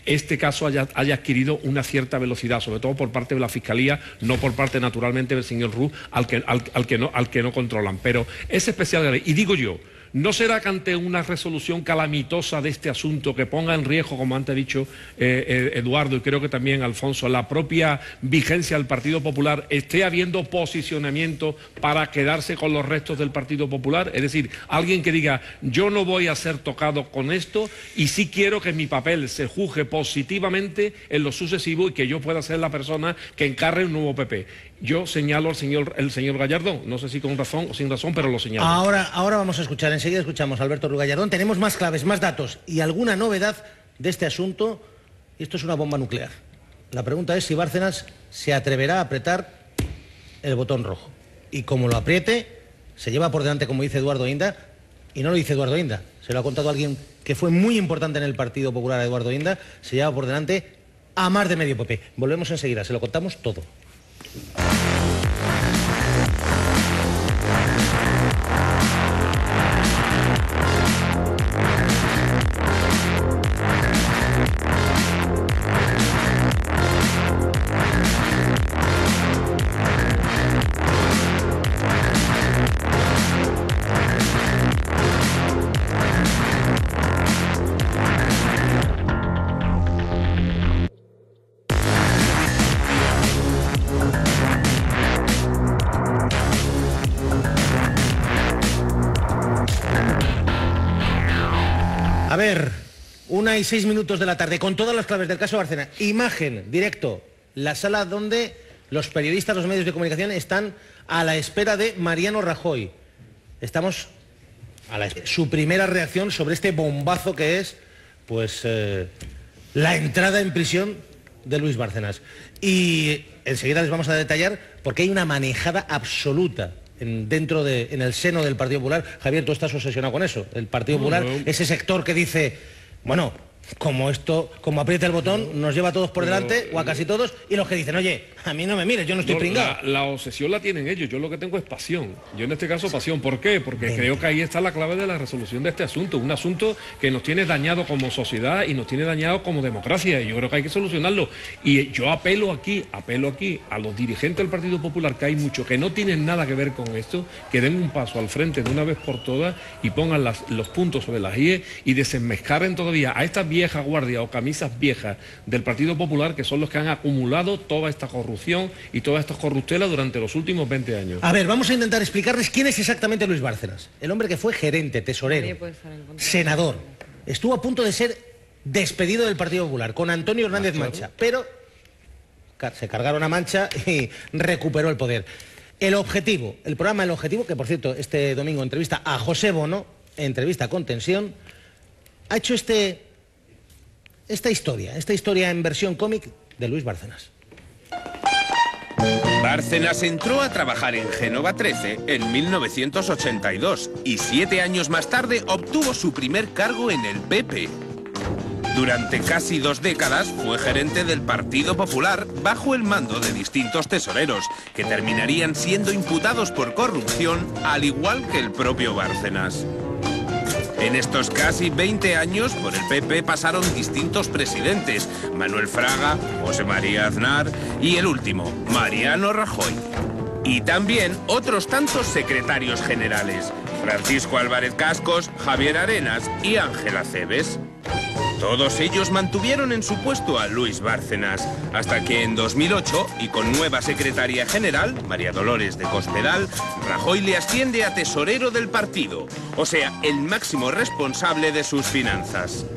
este caso haya adquirido una cierta velocidad, sobre todo por parte de la Fiscalía, no por parte naturalmente del señor Ruz, al que no controlan. Pero es especial, y digo yo, ¿no será que ante una resolución calamitosa de este asunto que ponga en riesgo, como antes ha dicho Eduardo y creo que también Alfonso, la propia vigencia del Partido Popular, esté habiendo posicionamiento para quedarse con los restos del Partido Popular? Es decir, alguien que diga, yo no voy a ser tocado con esto y sí quiero que mi papel se juzgue positivamente en lo sucesivo y que yo pueda ser la persona que encarre un nuevo PP. Yo señalo al señor Gallardón, no sé si con razón o sin razón, pero lo señalo.
Ahora vamos a escuchar, enseguida escuchamos a Alberto Ruiz Gallardón. Tenemos más claves, más datos y alguna novedad de este asunto. Y esto es una bomba nuclear. La pregunta es si Bárcenas se atreverá a apretar el botón rojo. Y como lo apriete, se lleva por delante, como dice Eduardo Inda, y no lo dice Eduardo Inda, se lo ha contado alguien que fue muy importante en el Partido Popular, Eduardo Inda, se lleva por delante a más de medio PP. Volvemos enseguida, se lo contamos todo. A ver, 1:06 de la tarde, con todas las claves del caso Bárcenas. Imagen, directo, la sala donde los periodistas, los medios de comunicación están a la espera de Mariano Rajoy. Estamos a la espera. Su primera reacción sobre este bombazo que es, pues, la entrada en prisión de Luis Bárcenas. Y enseguida les vamos a detallar porque hay una manejada absoluta en el seno del Partido Popular. Javier, tú estás obsesionado con eso. El Partido Popular, ese sector que dice, bueno, como aprieta el botón, nos lleva a todos por delante, o a casi todos, y los que dicen, oye, a mí no me mires, yo no estoy pringado.
La obsesión la tienen ellos, yo lo que tengo es pasión. Yo en este caso pasión, ¿por qué? Porque creo que ahí está la clave de la resolución de este asunto, un asunto que nos tiene dañado como sociedad y nos tiene dañado como democracia, y yo creo que hay que solucionarlo. Y yo apelo aquí a los dirigentes del Partido Popular, que hay muchos que no tienen nada que ver con esto, que den un paso al frente de una vez por todas y pongan los puntos sobre las IE y desenmascaren todavía a estas vieja guardia o camisas viejas del Partido Popular, que son los que han acumulado toda esta corrupción y todas estas corruptelas durante los últimos 20 años.
A ver, vamos a intentar explicarles quién es exactamente Luis Bárcenas. El hombre que fue gerente, tesorero, senador. Estuvo a punto de ser despedido del Partido Popular con Antonio Hernández Mancha, pero se cargaron a Mancha y recuperó el poder. El programa El Objetivo, que por cierto este domingo entrevista a José Bono, entrevista con tensión, ha hecho esta historia en versión cómic de Luis Bárcenas.
Bárcenas entró a trabajar en Génova 13 en 1982 y 7 años más tarde obtuvo su primer cargo en el PP. Durante casi 2 décadas fue gerente del Partido Popular bajo el mando de distintos tesoreros que terminarían siendo imputados por corrupción, al igual que el propio Bárcenas. En estos casi 20 años, por el PP pasaron distintos presidentes, Manuel Fraga, José María Aznar y el último, Mariano Rajoy. Y también otros tantos secretarios generales, Francisco Álvarez Cascos, Javier Arenas y Ángel Acebes. Todos ellos mantuvieron en su puesto a Luis Bárcenas, hasta que en 2008, y con nueva secretaria general, María Dolores de Cospedal, Rajoy le asciende a tesorero del partido, o sea, el máximo responsable de sus finanzas.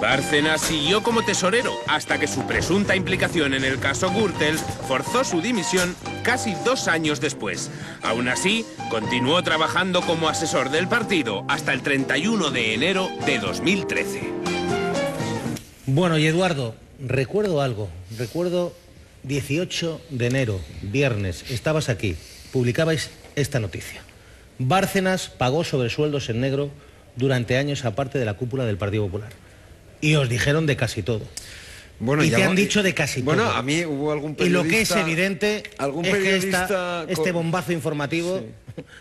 Bárcenas siguió como tesorero hasta que su presunta implicación en el caso Gürtel forzó su dimisión casi 2 años después. Aún así, continuó trabajando como asesor del partido hasta el 31 de enero de 2013.
Bueno, y Eduardo, recuerdo algo. Recuerdo 18 de enero, viernes, estabas aquí, publicabais esta noticia. Bárcenas pagó sobresueldos en negro durante años aparte de la cúpula del Partido Popular. Y os dijeron de casi todo. Bueno, y te han dicho de casi todo.
Bueno, a mí hubo algún periodista...
Y lo que es evidente es que este bombazo informativo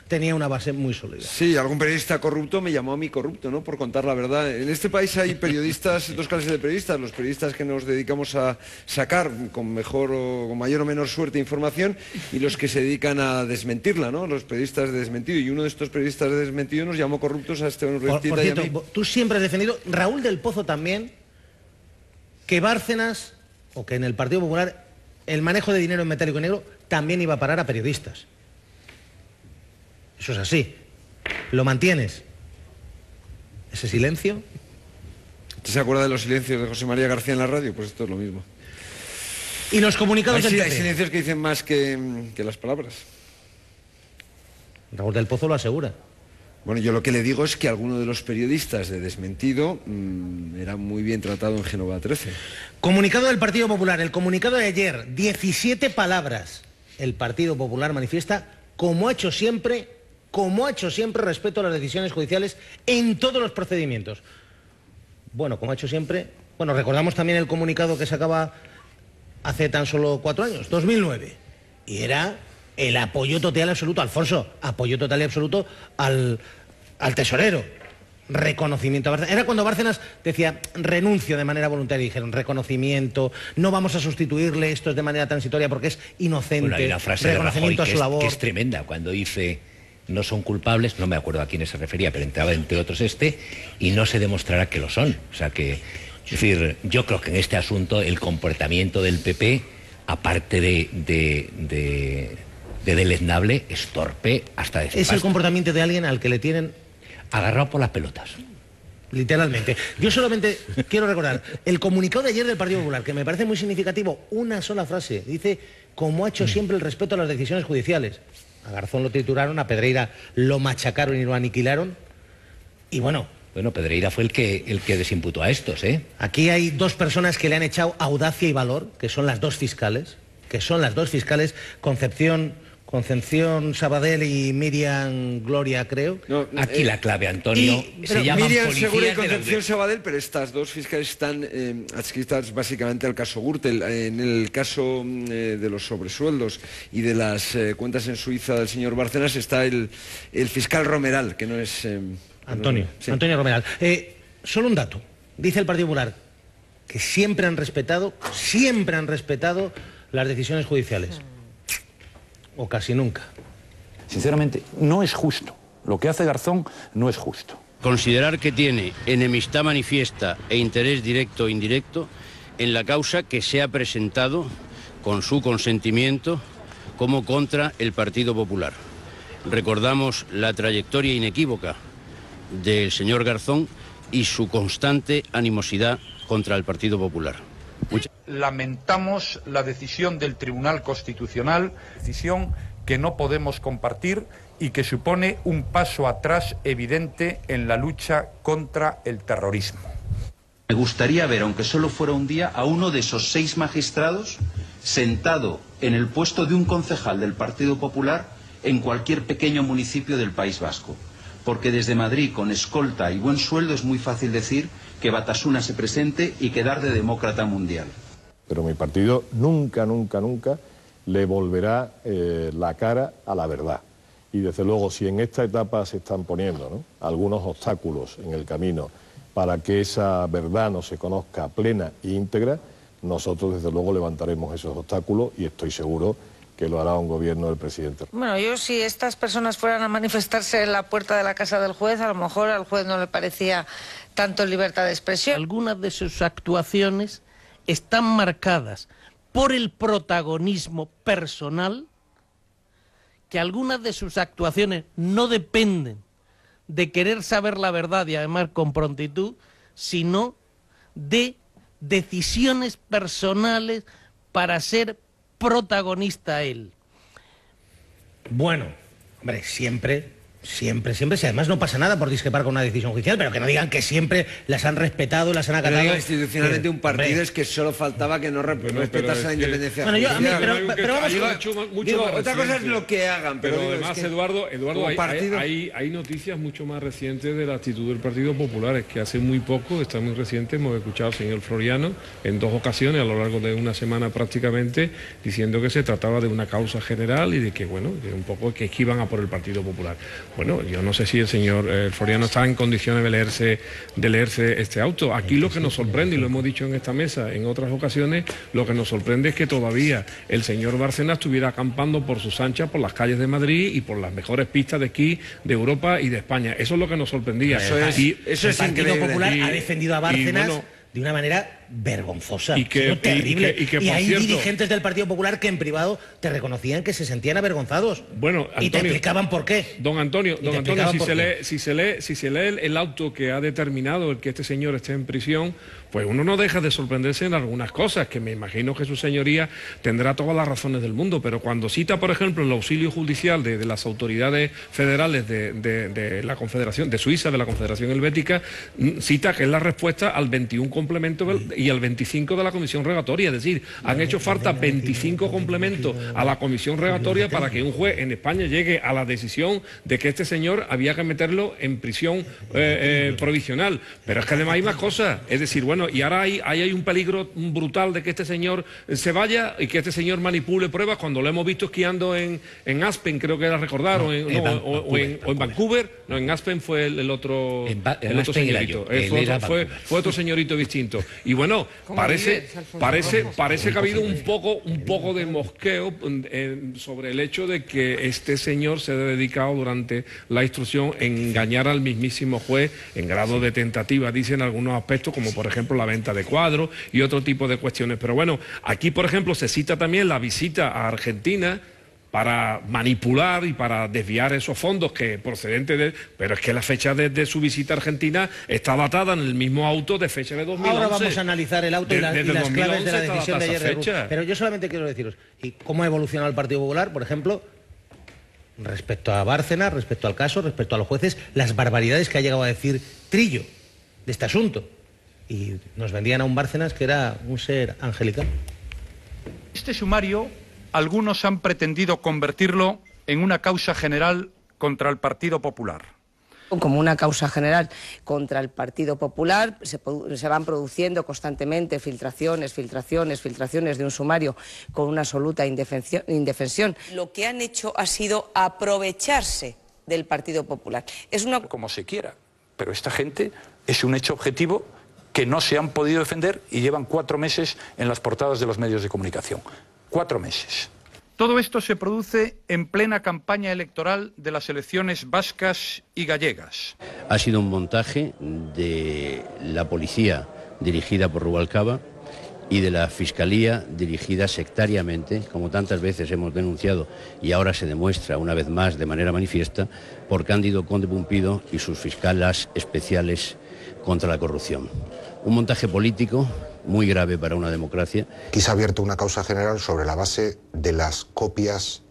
tenía una base muy sólida.
Sí, algún periodista corrupto me llamó a mí corrupto, ¿no? Por contar la verdad. En este país hay periodistas, 2 clases de periodistas. Los periodistas que nos dedicamos a sacar con mayor o menor suerte información, y los que se dedican a desmentirla, ¿no? Los periodistas de desmentido. Y uno de estos periodistas de desmentido nos llamó corruptos a Esteban Urreiztieta.
Por cierto, tú siempre has defendido, Raúl del Pozo también, que Bárcenas, o que en el Partido Popular, el manejo de dinero en metálico y negro también iba a parar a periodistas. Eso es así. ¿Lo mantienes? ¿Ese silencio?
¿Te se acuerda de los silencios de José María García en la radio? Pues esto es lo mismo.
¿Y los comunicados del PP?
Hay silencios que dicen más que las palabras.
Raúl del Pozo lo asegura.
Bueno, yo lo que le digo es que alguno de los periodistas de desmentido era muy bien tratado en Génova 13.
Comunicado del Partido Popular, el comunicado de ayer, 17 palabras. El Partido Popular manifiesta, como ha hecho siempre, respeto a las decisiones judiciales en todos los procedimientos. Bueno, como ha hecho siempre, bueno, recordamos también el comunicado que sacaba hace tan solo 4 años, 2009, y era el apoyo total y absoluto, Alfonso, apoyo total y absoluto al tesorero, reconocimiento a Bárcenas. Era cuando Bárcenas decía, renuncio de manera voluntaria, y dijeron, reconocimiento, no vamos a sustituirle, esto es de manera transitoria porque es inocente,
bueno, hay una frase
reconocimiento
de Rajoy
a su labor.
Que es tremenda, cuando dice, no son culpables, no me acuerdo a quiénes se refería, pero entraba entre otros y no se demostrará que lo son. O sea que, es decir, yo creo que en este asunto el comportamiento del PP, aparte de deleznable, es torpe hasta decir
Es el comportamiento de alguien al que le tienen
agarrado por las pelotas.
Literalmente. Yo solamente quiero recordar el comunicado de ayer del Partido Popular, que me parece muy significativo, una sola frase. Dice, como ha hecho siempre el respeto a las decisiones judiciales. A Garzón lo trituraron, a Pedreira lo machacaron y lo aniquilaron. Y bueno,
Pedreira fue el que desimputó a estos, ¿eh?
Aquí hay 2 personas que le han echado audacia y valor, que son las 2 fiscales, Concepción Concepción Sabadell y Miriam Gloria, creo.
No, aquí la clave, Antonio, se llaman
Miriam
policías
Segura y
de la
Concepción
UDEF.
Sabadell, pero estas dos fiscales están adscritas básicamente al caso Gürtel. En el caso de los sobresueldos y de las cuentas en Suiza del señor Bárcenas está el fiscal Romeral, que no es...
Antonio Romeral. Solo un dato. Dice el Partido Popular que siempre han respetado las decisiones judiciales. O casi nunca.
Sinceramente, no es justo. Lo que hace Garzón no es justo.
Considerar que tiene enemistad manifiesta e interés directo o indirecto en la causa que se ha presentado con su consentimiento como contra el Partido Popular. Recordamos la trayectoria inequívoca del señor Garzón y su constante animosidad contra el Partido Popular.
Lamentamos la decisión del Tribunal Constitucional, decisión que no podemos compartir y que supone un paso atrás evidente en la lucha contra el terrorismo.
Me gustaría ver, aunque solo fuera un día, a uno de esos 6 magistrados sentado en el puesto de un concejal del Partido Popular en cualquier pequeño municipio del País Vasco. Porque desde Madrid, con escolta y buen sueldo, es muy fácil decir que Batasuna se presente y quedar de demócrata mundial.
Pero mi partido nunca le volverá la cara a la verdad. Y desde luego, si en esta etapa se están poniendo algunos obstáculos en el camino para que esa verdad no se conozca plena e íntegra, nosotros desde luego levantaremos esos obstáculos y estoy seguro que lo hará un gobierno del presidente.
Bueno, yo si estas personas fueran a manifestarse en la puerta de la casa del juez, a lo mejor al juez no le parecía tanto libertad de expresión.
Algunas de sus actuaciones están marcadas por el protagonismo personal, que algunas de sus actuaciones no dependen de querer saber la verdad y además con prontitud, sino de decisiones personales para ser protagonista él.
Bueno, hombre, siempre, si además no pasa nada por discrepar con una decisión judicial, pero que no digan que siempre las han respetado, las han acatado.
Pero institucionalmente un partido es que solo faltaba que no respetase la independencia judicial.
Pero vamos,
digo, otra cosa es lo que hagan, pero
además,
es que
Eduardo, hay noticias mucho más recientes de la actitud del Partido Popular. Es que hace muy poco, está muy reciente, hemos escuchado al señor Floriano en 2 ocasiones a lo largo de una semana prácticamente, diciendo que se trataba de una causa general y de que, bueno, que un poco que iban a por el Partido Popular. Bueno, yo no sé si el señor Floriano está en condiciones de leerse este auto. Aquí lo que nos sorprende, y lo hemos dicho en esta mesa en otras ocasiones, lo que nos sorprende es que todavía el señor Bárcenas estuviera acampando por sus anchas por las calles de Madrid y por las mejores pistas de esquí de Europa y de España. Eso es lo que nos sorprendía.
Eso es el Partido Popular ha defendido a Bárcenas de una manera vergonzosa, terrible. Y hay dirigentes del Partido Popular que en privado te reconocían que se sentían avergonzados.
Bueno, Antonio,
y te explicaban por qué.
Don Antonio, si se lee el auto que ha determinado el que este señor esté en prisión, pues uno no deja de sorprenderse en algunas cosas, que me imagino que su señoría tendrá todas las razones del mundo, pero cuando cita, por ejemplo, el auxilio judicial de las autoridades federales de la Confederación, de Suiza, de la Confederación Helvética, cita que es la respuesta al 21 complemento y al 25 de la comisión regatoria, es decir, han hecho falta 25 complementos a la comisión regatoria para que un juez en España llegue a la decisión de que este señor había que meterlo en prisión provisional. Pero es que además hay más cosas, es decir, bueno, y ahora hay un peligro brutal de que este señor se vaya y que este señor manipule pruebas cuando lo hemos visto esquiando en Aspen, creo que era recordar, o en Vancouver. No, en Aspen fue el otro señorito. Fue otro señorito distinto. Y bueno, parece que ha habido un poco de mosqueo sobre el hecho de que este señor se ha dedicado durante la instrucción en engañar al mismísimo juez en grado de tentativa, dicen algunos aspectos, como por ejemplo la venta de cuadros y otro tipo de cuestiones. Pero bueno, aquí por ejemplo se cita también la visita a Argentina para manipular y para desviar esos fondos que procedentes de... Pero es que la fecha de su visita a Argentina está datada en el mismo auto de fecha de 2011.
Ahora vamos a analizar el auto y las claves de la decisión de ayer de Ruz. Pero yo solamente quiero deciros, ¿y cómo ha evolucionado el Partido Popular, por ejemplo, respecto a Bárcenas, respecto al caso, respecto a los jueces, las barbaridades que ha llegado a decir Trillo de este asunto? Y nos vendían a un Bárcenas que era un ser angelical.
Este sumario algunos han pretendido convertirlo en una causa general contra el Partido Popular.
Como una causa general contra el Partido Popular, se van produciendo constantemente filtraciones de un sumario con una absoluta indefensión. Lo que han hecho ha sido aprovecharse del Partido Popular. Es una...
Como se quiera, pero esta gente es un hecho objetivo que no se han podido defender y llevan 4 meses en las portadas de los medios de comunicación. 4 meses.
Todo esto se produce en plena campaña electoral de las elecciones vascas y gallegas.
Ha sido un montaje de la policía dirigida por Rubalcaba y de la Fiscalía dirigida sectariamente, como tantas veces hemos denunciado y ahora se demuestra una vez más de manera manifiesta, por Cándido Conde Pumpido y sus fiscalas especiales contra la corrupción. Un montaje político muy grave para una democracia.
Aquí se ha abierto una causa general sobre la base de las copias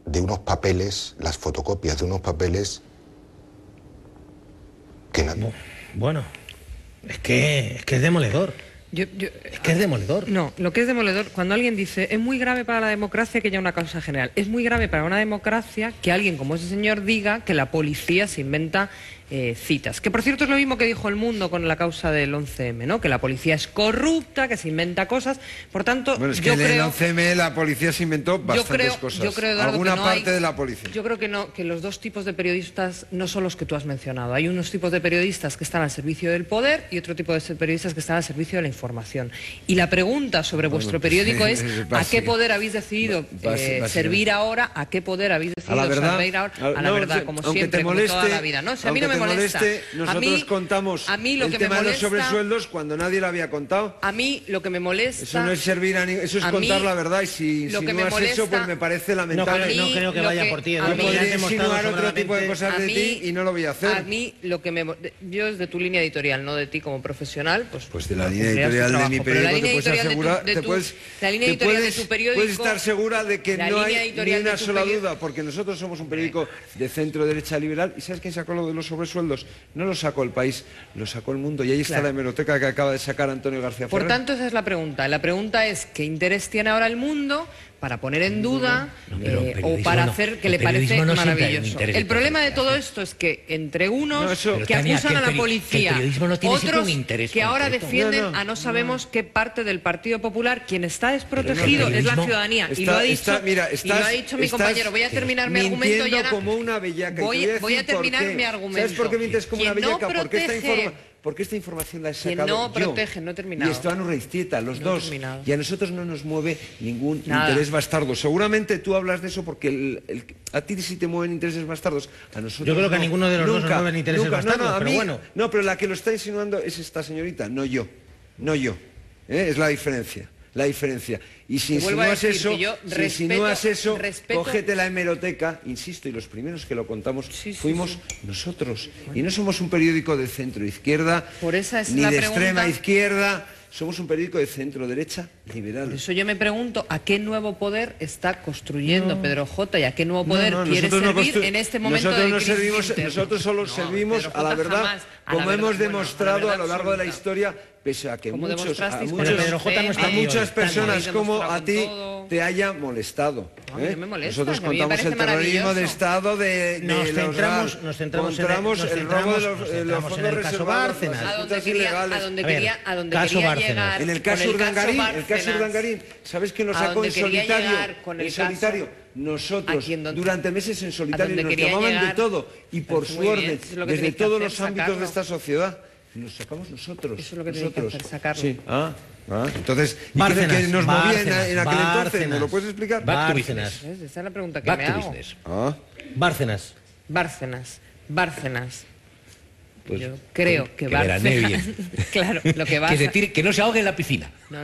de unos papeles, las fotocopias de unos papeles que no...
Bueno, es que es demoledor. Es que es demoledor.
No, lo que es demoledor, cuando alguien dice es muy grave para la democracia que haya una causa general, es muy grave para una democracia que alguien como ese señor diga que la policía se inventa citas. Que por cierto es lo mismo que dijo El Mundo con la causa del 11M, ¿no? Que la policía es corrupta, que se inventa cosas. Por tanto,
bueno, es que
yo
en
creo...
el 11M la policía se inventó bastantes cosas.
Yo creo, Eduardo,
alguna
que no
parte
hay,
de la policía.
Yo creo que no, que los dos tipos de periodistas no son los que tú has mencionado. Hay unos tipos de periodistas que están al servicio del poder y otro tipo de periodistas que están al servicio de la información. Y la pregunta sobre vuestro periódico es ¿a qué poder habéis decidido servir ahora? ¿A qué poder habéis decidido servir ahora? A la verdad, como siempre, como toda la vida. No, si a mí no me molesta.
Nosotros contamos el tema de los sobresueldos cuando nadie lo había contado.
A mí lo que me molesta...
Eso no es servir a eso es contar la verdad, y si no has eso, pues me parece lamentable.
No creo que vaya por ti.
Yo podría insinuar otro tipo de cosas de ti y no lo voy a hacer.
A mí lo que yo desde tu línea editorial, no de ti como profesional,
pues de la línea editorial de mi periódico te puedes estar segura de que no hay ni una sola duda, porque nosotros somos un periódico de centro derecha liberal. ¿Y sabes quién sacó lo de los sobresueldos? No lo sacó El País, lo sacó El Mundo, y ahí está la hemeroteca que acaba de sacar Antonio García Ferrer.
Por tanto, esa es la pregunta. La pregunta es ¿qué interés tiene ahora El Mundo para poner en duda o para hacer que le parece maravilloso? El problema de todo esto es que entre unos que acusan a la policía, otros que ahora defienden a no sabemos qué parte del Partido Popular, quien está desprotegido es la ciudadanía. Y lo ha dicho mi compañero. Voy a terminar mi argumento ya.
Como una bellaca.
Voy a terminar mi argumento.
¿Sabes por qué mientes como una bellaca? Porque esta información la he sacado
no protege, no he terminado.
Y Esteban Urreiztieta, los dos. Y a nosotros no nos mueve ningún
Nada.
interés bastardo. Seguramente tú hablas de eso porque a ti sí te mueven intereses bastardos. A nosotros
yo creo que a ninguno de los dos nos mueven intereses bastardos, pero bueno.
No, pero la que lo está insinuando es esta señorita, no yo. No yo. Es la diferencia. La diferencia. Y si insinúas eso, cógete la hemeroteca, insisto, y los primeros que lo contamos fuimos nosotros. Y no somos un periódico de centro-izquierda, ni de extrema izquierda, somos un periódico de centro-derecha liberal.
Por eso yo me pregunto a qué nuevo poder está construyendo Pedro J. y a qué nuevo poder quiere servir en este momento de crisis.
Nosotros solo servimos a la verdad, como hemos demostrado a lo largo de la historia, pese a que a muchas personas como a ti te haya molestado. Nosotros contamos el terrorismo de Estado
nos centramos
el robo de los fondos reservados,
a donde quería llegar.
En el caso Urdangarín, ¿sabes quién lo sacó en solitario? Nosotros, durante meses en solitario, nos llamaban de todo, y por su orden, desde todos los ámbitos de esta sociedad. Nos sacamos nosotros.
Eso es lo que tenéis que hacer, sacarlo.
Sí. Entonces, ¿y qué nos movía en aquel entonces? ¿Me lo puedes explicar?
Bárcenas.
Esa es la pregunta que me hago.
Bárcenas.
Pues,
yo creo que Bárcenas... Claro, lo que va
que no se ahogue en la piscina.
No.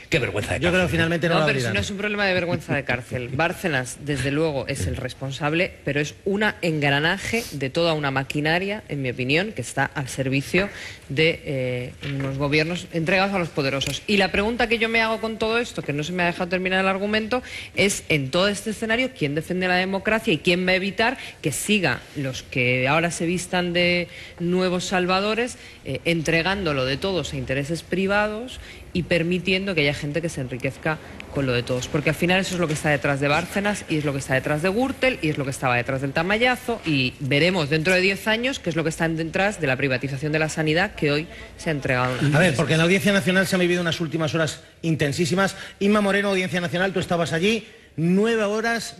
Qué vergüenza de cárcel.
Yo creo que finalmente no lo
pero si no es un problema de vergüenza de cárcel. Bárcenas, desde luego, es el responsable, pero es un engranaje de toda una maquinaria, en mi opinión, que está al servicio de unos gobiernos entregados a los poderosos. Y la pregunta que yo me hago con todo esto, que no se me ha dejado terminar el argumento, es en todo este escenario, ¿quién defiende la democracia y quién va a evitar que siga los que ahora se vistan de nuevos salvadores, entregando lo de todos a intereses privados y permitiendo que haya gente que se enriquezca con lo de todos. Porque al final eso es lo que está detrás de Bárcenas y es lo que está detrás de Gürtel y es lo que estaba detrás del Tamayazo, y veremos dentro de 10 años qué es lo que está detrás de la privatización de la sanidad que hoy se ha entregado.
A ver, porque en la Audiencia Nacional se han vivido unas últimas horas intensísimas. Inma Moreno, Audiencia Nacional, tú estabas allí. 9 horas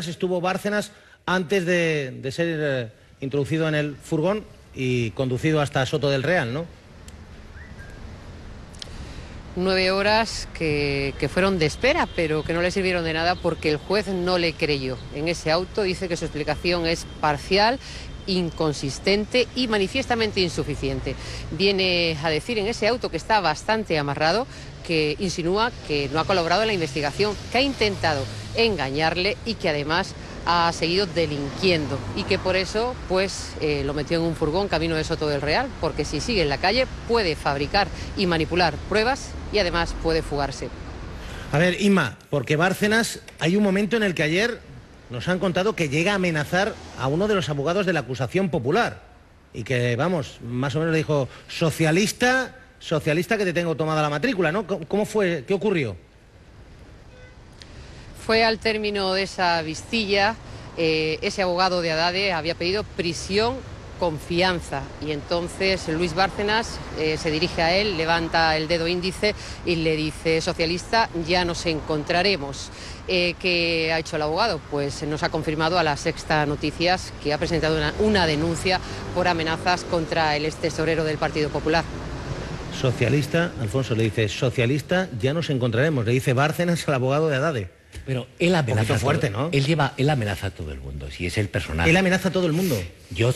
estuvo Bárcenas antes de ser introducido en el furgón y conducido hasta Soto del Real, ¿no?
9 horas que fueron de espera, pero que no le sirvieron de nada porque el juez no le creyó. En ese auto dice que su explicación es parcial, inconsistente y manifiestamente insuficiente. Viene a decir en ese auto, que está bastante amarrado, que insinúa que no ha colaborado en la investigación, que ha intentado engañarle y que además ha seguido delinquiendo y que por eso pues lo metió en un furgón camino de Soto del Real, porque si sigue en la calle puede fabricar y manipular pruebas y además puede fugarse.
A ver, Inma, porque Bárcenas, hay un momento en el que ayer nos han contado que llega a amenazar a uno de los abogados de la acusación popular y que, vamos, más o menos le dijo: socialista que te tengo tomada la matrícula, ¿no? ¿Cómo fue? ¿Qué ocurrió?
Fue al término de esa vistilla, ese abogado de Haddad había pedido prisión con fianza y entonces Luis Bárcenas se dirige a él, levanta el dedo índice y le dice: socialista, ya nos encontraremos. ¿Qué ha hecho el abogado? Pues nos ha confirmado a La Sexta Noticias que ha presentado una denuncia por amenazas contra el extesorero del Partido Popular.
Socialista, Alfonso le dice: socialista, ya nos encontraremos, le dice Bárcenas al abogado de Haddad.
Pero él amenaza
fuerte, ¿no?
Él amenaza a todo el mundo, si es el personaje.
Él amenaza a todo el mundo.
Yo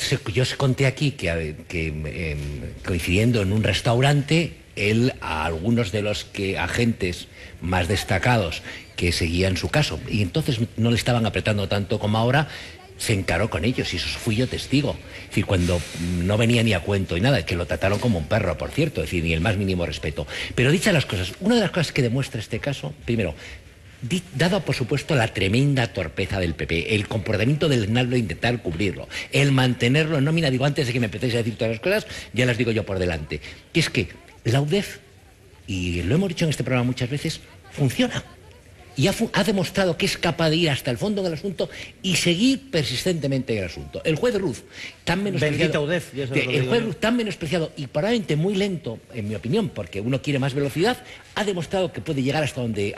conté aquí que coincidiendo en un restaurante, él a algunos de los agentes más destacados que seguían su caso, y entonces no le estaban apretando tanto como ahora, se encaró con ellos, y eso fui yo testigo. Es decir, cuando no venía ni a cuento y nada, que lo trataron como un perro, por cierto, es decir, ni el más mínimo respeto. Pero dichas las cosas, una de las cosas que demuestra este caso, primero, dado por supuesto la tremenda torpeza del PP, el comportamiento del Hernando de intentar cubrirlo, el mantenerlo en nómina, digo, antes de que me empecéis a decir todas las cosas, ya las digo yo por delante, que es que la UDEF, y lo hemos dicho en este programa muchas veces, funciona. Y ha demostrado que es capaz de ir hasta el fondo del asunto y seguir persistentemente en el asunto. El juez Ruz, tan menospreciado, tan menospreciado y probablemente muy lento, en mi opinión, porque uno quiere más velocidad, ha demostrado que puede llegar hasta donde.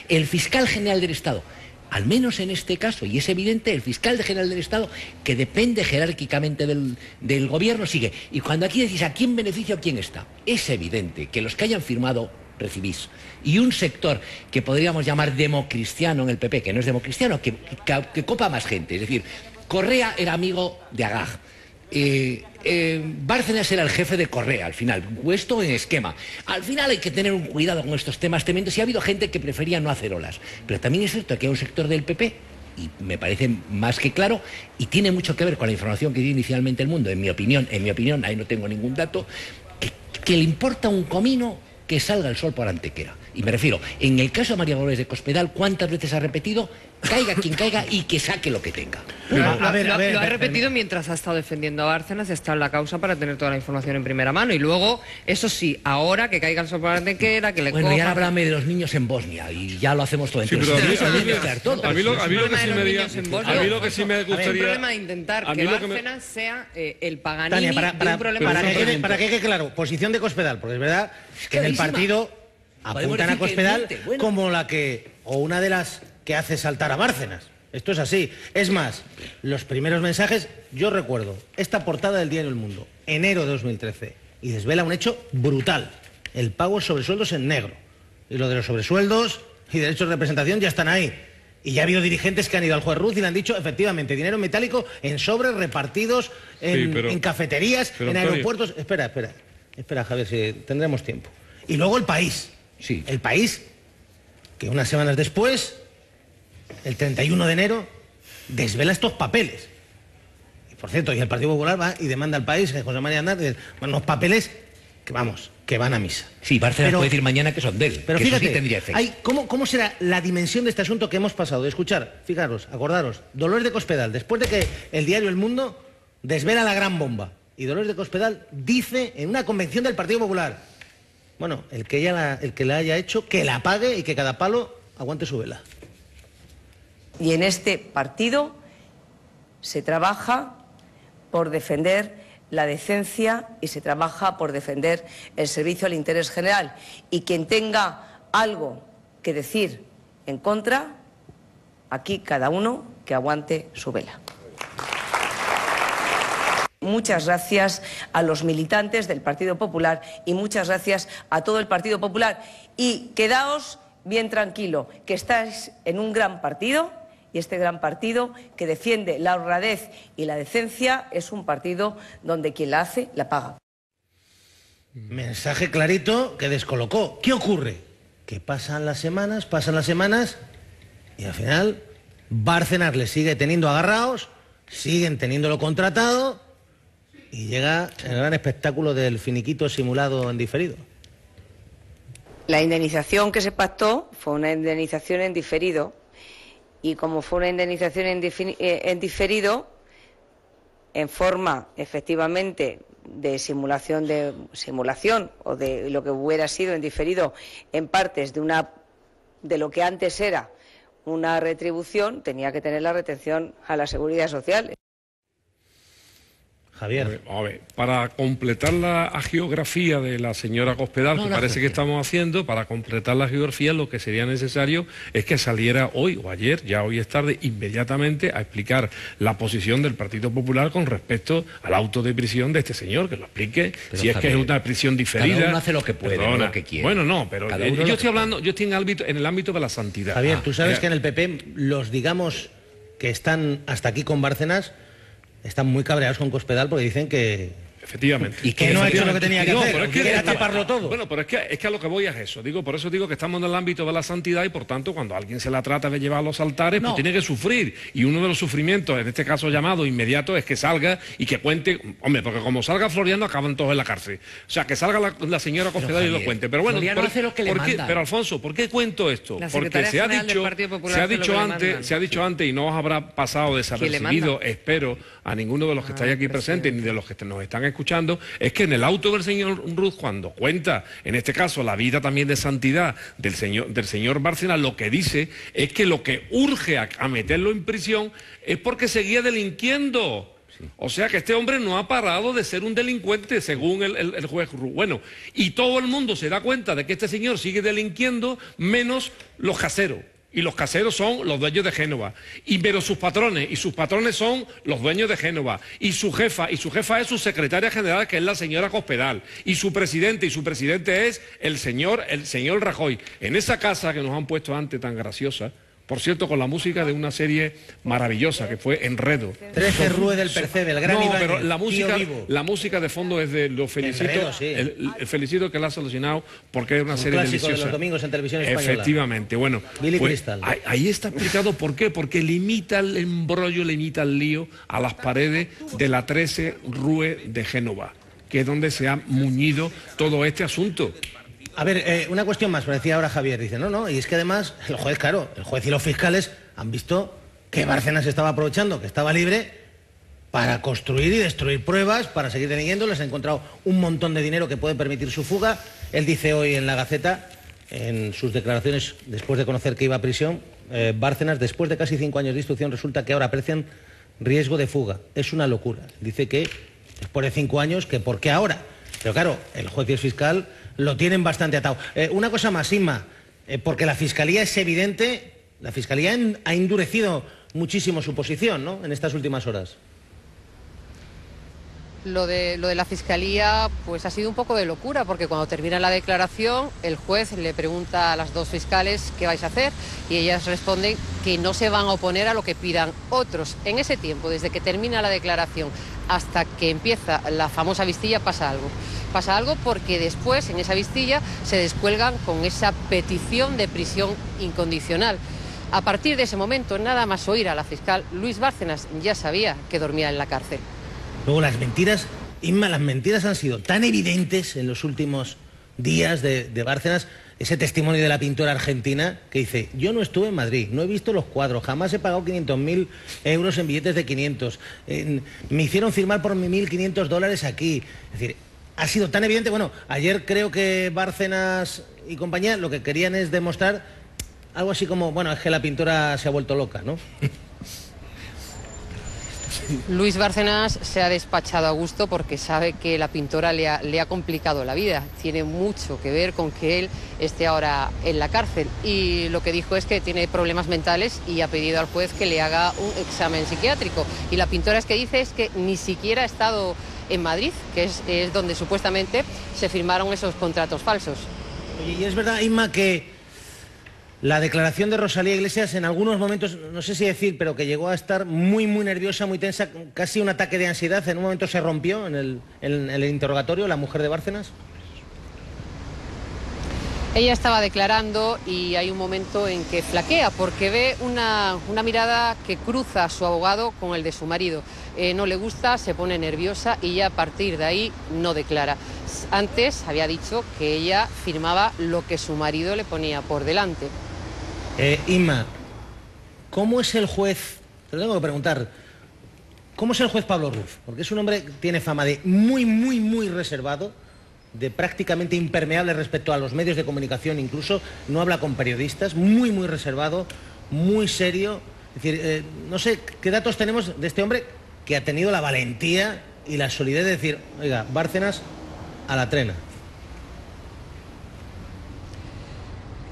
El fiscal general del Estado, al menos en este caso, y es evidente, el fiscal general del Estado, que depende jerárquicamente del gobierno, sigue. Y cuando aquí decís a quién beneficia o quién está, es evidente que los que hayan firmado recibís. Y un sector que podríamos llamar democristiano en el PP, que no es democristiano, que copa más gente. Es decir, Correa era amigo de Agag. Bárcenas era el jefe de Correa, al final, puesto en esquema. Al final hay que tener un cuidado con estos temas tremendos, y ha habido gente que prefería no hacer olas. Pero también es cierto que hay un sector del PP, y me parece más que claro, y tiene mucho que ver con la información que dio inicialmente El Mundo, en mi opinión, ahí no tengo ningún dato, que le importa un comino que salga el sol por Antequera. Y me refiero, en el caso de María Dolores de Cospedal, ¿cuántas veces ha repetido? Caiga quien caiga y que saque lo que tenga.
Lo ha repetido mientras ha estado defendiendo a Bárcenas, ha estado en la causa para tener toda la información en primera mano. Y luego, eso sí, ahora que caiga el sol por Antequera, que le
Bueno, ya háblame de los niños en Bosnia y ya lo hacemos todo. Entonces,
a mí lo que sí me gustaría...
El problema de intentar que Bárcenas sea el Paganini
Tania,
un problema...
para que quede claro, posición de Cospedal, porque es verdad que en el partido apuntan a Cospedal como la que, o una de las que hace saltar a Bárcenas. Esto es así. Es más, los primeros mensajes, yo recuerdo esta portada del diario El Mundo, enero de 2013, y desvela un hecho brutal: el pago de sobresueldos en negro. Y lo de los sobresueldos y derechos de representación ya están ahí. Y ya ha habido dirigentes que han ido al juez Ruz y le han dicho, efectivamente, dinero metálico en sobres repartidos en cafeterías, en aeropuertos. Espera, Javier, si tendremos tiempo. Y luego El País.
Sí.
El País, que unas semanas después, el 31 de enero, desvela estos papeles. Y por cierto, y el Partido Popular va y demanda al País, José María Aznar, unos papeles que, vamos, que van a misa.
Sí, Bárcenas puede decir mañana que son de él.
Pero
que
fíjate,
eso sí tendría efecto.
¿cómo será la dimensión de este asunto que hemos pasado? De escuchar, fijaros, acordaros, Dolores de Cospedal, después de que el diario El Mundo desvela la gran bomba, y Dolores de Cospedal dice en una convención del Partido Popular, bueno, el que la haya hecho, que la pague y que cada palo aguante su vela.
Y en este partido se trabaja por defender la decencia y se trabaja por defender el servicio al interés general. Y quien tenga algo que decir en contra, aquí cada uno que aguante su vela. Muchas gracias a los militantes del Partido Popular y muchas gracias a todo el Partido Popular. Y quedaos bien tranquilo, que estáis en un gran partido, y este gran partido que defiende la honradez y la decencia es un partido donde quien la hace, la paga.
Mensaje clarito que descolocó. ¿Qué ocurre? Que pasan las semanas y al final Bárcenas le sigue teniendo agarrados, siguen teniéndolo contratado y llega el gran espectáculo del finiquito simulado en diferido.
La indemnización que se pactó fue una indemnización en diferido y como fue una indemnización en diferido, en forma efectivamente de simulación o de lo que hubiera sido en diferido en partes de lo que antes era una retribución, tenía que tener la retención a la Seguridad Social.
Javier.
A ver, para completar la geografía de la señora Cospedal, que parece que estamos haciendo, para completar la geografía lo que sería necesario es que saliera hoy o ayer, ya hoy es tarde, inmediatamente a explicar la posición del Partido Popular con respecto al auto de prisión de este señor, que lo explique, pero si es Javier, que es una prisión diferida.
Cada uno hace lo que puede, no lo que quiere.
Bueno, no, pero yo estoy hablando, yo estoy en el ámbito de la santidad.
Javier, tú sabes que en el PP los, digamos, que están hasta aquí con Bárcenas, están muy cabreados con Cospedal porque dicen que...
Efectivamente.
Y que no ha hecho lo que tenía que hacer, pero que era taparlo todo.
Bueno, pero es que a lo que voy es eso. Por eso digo que estamos en el ámbito de la santidad y por tanto cuando alguien se la trata de llevar a los altares, pues tiene que sufrir. Y uno de los sufrimientos, en este caso llamado inmediato, es que salga y que cuente... Hombre, porque como salga Floriano acaban todos en la cárcel. O sea, que salga la señora Cospedal y lo cuente. Pero bueno, pero Alfonso, ¿por qué cuento esto? Porque se ha dicho antes y no os habrá pasado desapercibido, espero, a ninguno de los que estáis aquí presentes ni de los que nos están escuchando, es que en el auto del señor Ruz, cuando cuenta, en este caso, la vida también de santidad del señor Bárcenas, lo que dice es que lo que urge a meterlo en prisión es porque seguía delinquiendo. Sí. O sea que este hombre no ha parado de ser un delincuente, según el juez Ruz. Bueno, y todo el mundo se da cuenta de que este señor sigue delinquiendo, menos los caseros. Y los caseros son los dueños de Génova, pero sus patrones son los dueños de Génova, y su jefa es su secretaria general, que es la señora Cospedal, y su presidente es el señor Rajoy. En esa casa que nos han puesto antes tan graciosa, por cierto, con la música de una serie maravillosa que fue Enredo.
13 Rue del Percebe, el gran Ibáñez,
pero la música de fondo es de Lo Felicito, Enredo, sí. el Felicito, que la ha solucionado porque es una serie deliciosa.
De los domingos en televisión española.
Efectivamente, bueno, pues, ahí está explicado por qué, porque le imita el embrollo, le imita el lío a las paredes de la 13 Rue de Génova, que es donde se ha muñido todo este asunto.
A ver, una cuestión más, me decía ahora Javier, dice, no, y es que además el juez y los fiscales han visto que Bárcenas estaba aprovechando, que estaba libre, para construir y destruir pruebas, para seguir delinquiendo, les ha encontrado un montón de dinero que puede permitir su fuga. Él dice hoy en La Gaceta, en sus declaraciones, después de conocer que iba a prisión, Bárcenas, después de casi 5 años de instrucción, resulta que ahora aprecian riesgo de fuga. Es una locura. Dice que después de 5 años, que ¿por qué ahora? Pero claro, el juez y el fiscal lo tienen bastante atado. Una cosa más, Inma, porque la Fiscalía es evidente, la Fiscalía ha endurecido muchísimo su posición, ¿no?, en estas últimas horas.
Lo de la Fiscalía pues ha sido un poco de locura, porque cuando termina la declaración el juez le pregunta a las dos fiscales qué vais a hacer y ellas responden que no se van a oponer a lo que pidan otros. En ese tiempo, desde que termina la declaración hasta que empieza la famosa vistilla, pasa algo. Pasa algo porque después en esa vistilla se descuelgan con esa petición de prisión incondicional. A partir de ese momento, nada más oír a la fiscal, Luis Bárcenas ya sabía que dormía en la cárcel.
Luego las mentiras, Inma, las mentiras han sido tan evidentes en los últimos días de Bárcenas. ese testimonio de la pintora argentina que dice: yo no estuve en Madrid, no he visto los cuadros, jamás he pagado 500.000 euros en billetes de 500, me hicieron firmar por $1.500 aquí. Es decir, ha sido tan evidente. Bueno, ayer creo que Bárcenas y compañía lo que querían es demostrar algo así como, bueno, es que la pintora se ha vuelto loca, ¿no?
Luis Bárcenas se ha despachado a gusto porque sabe que la pintora le ha complicado la vida. Tiene mucho que ver con que él esté ahora en la cárcel. Y lo que dijo es que tiene problemas mentales y ha pedido al juez que le haga un examen psiquiátrico. Y la pintora es que dice es que ni siquiera ha estado en Madrid, que es donde supuestamente se firmaron esos contratos falsos.
Oye, y es verdad, Inma, que la declaración de Rosalía Iglesias en algunos momentos, no sé si decir, pero que llegó a estar muy, muy nerviosa, muy tensa, casi un ataque de ansiedad. En un momento se rompió en el interrogatorio, la mujer de Bárcenas.
Ella estaba declarando y hay un momento en que flaquea porque ve una mirada que cruza a su abogado con el de su marido. No le gusta, se pone nerviosa y ya a partir de ahí no declara. Antes había dicho que ella firmaba lo que su marido le ponía por delante.
Inma, ¿cómo es el juez? Te lo tengo que preguntar. ¿Cómo es el juez Pablo Ruz? Porque es un hombre que tiene fama de muy, muy, muy reservado, de prácticamente impermeable respecto a los medios de comunicación, incluso no habla con periodistas, muy, muy reservado, muy serio. Es decir, no sé qué datos tenemos de este hombre que ha tenido la valentía y la solidez de decir: oiga, Bárcenas, a la trena.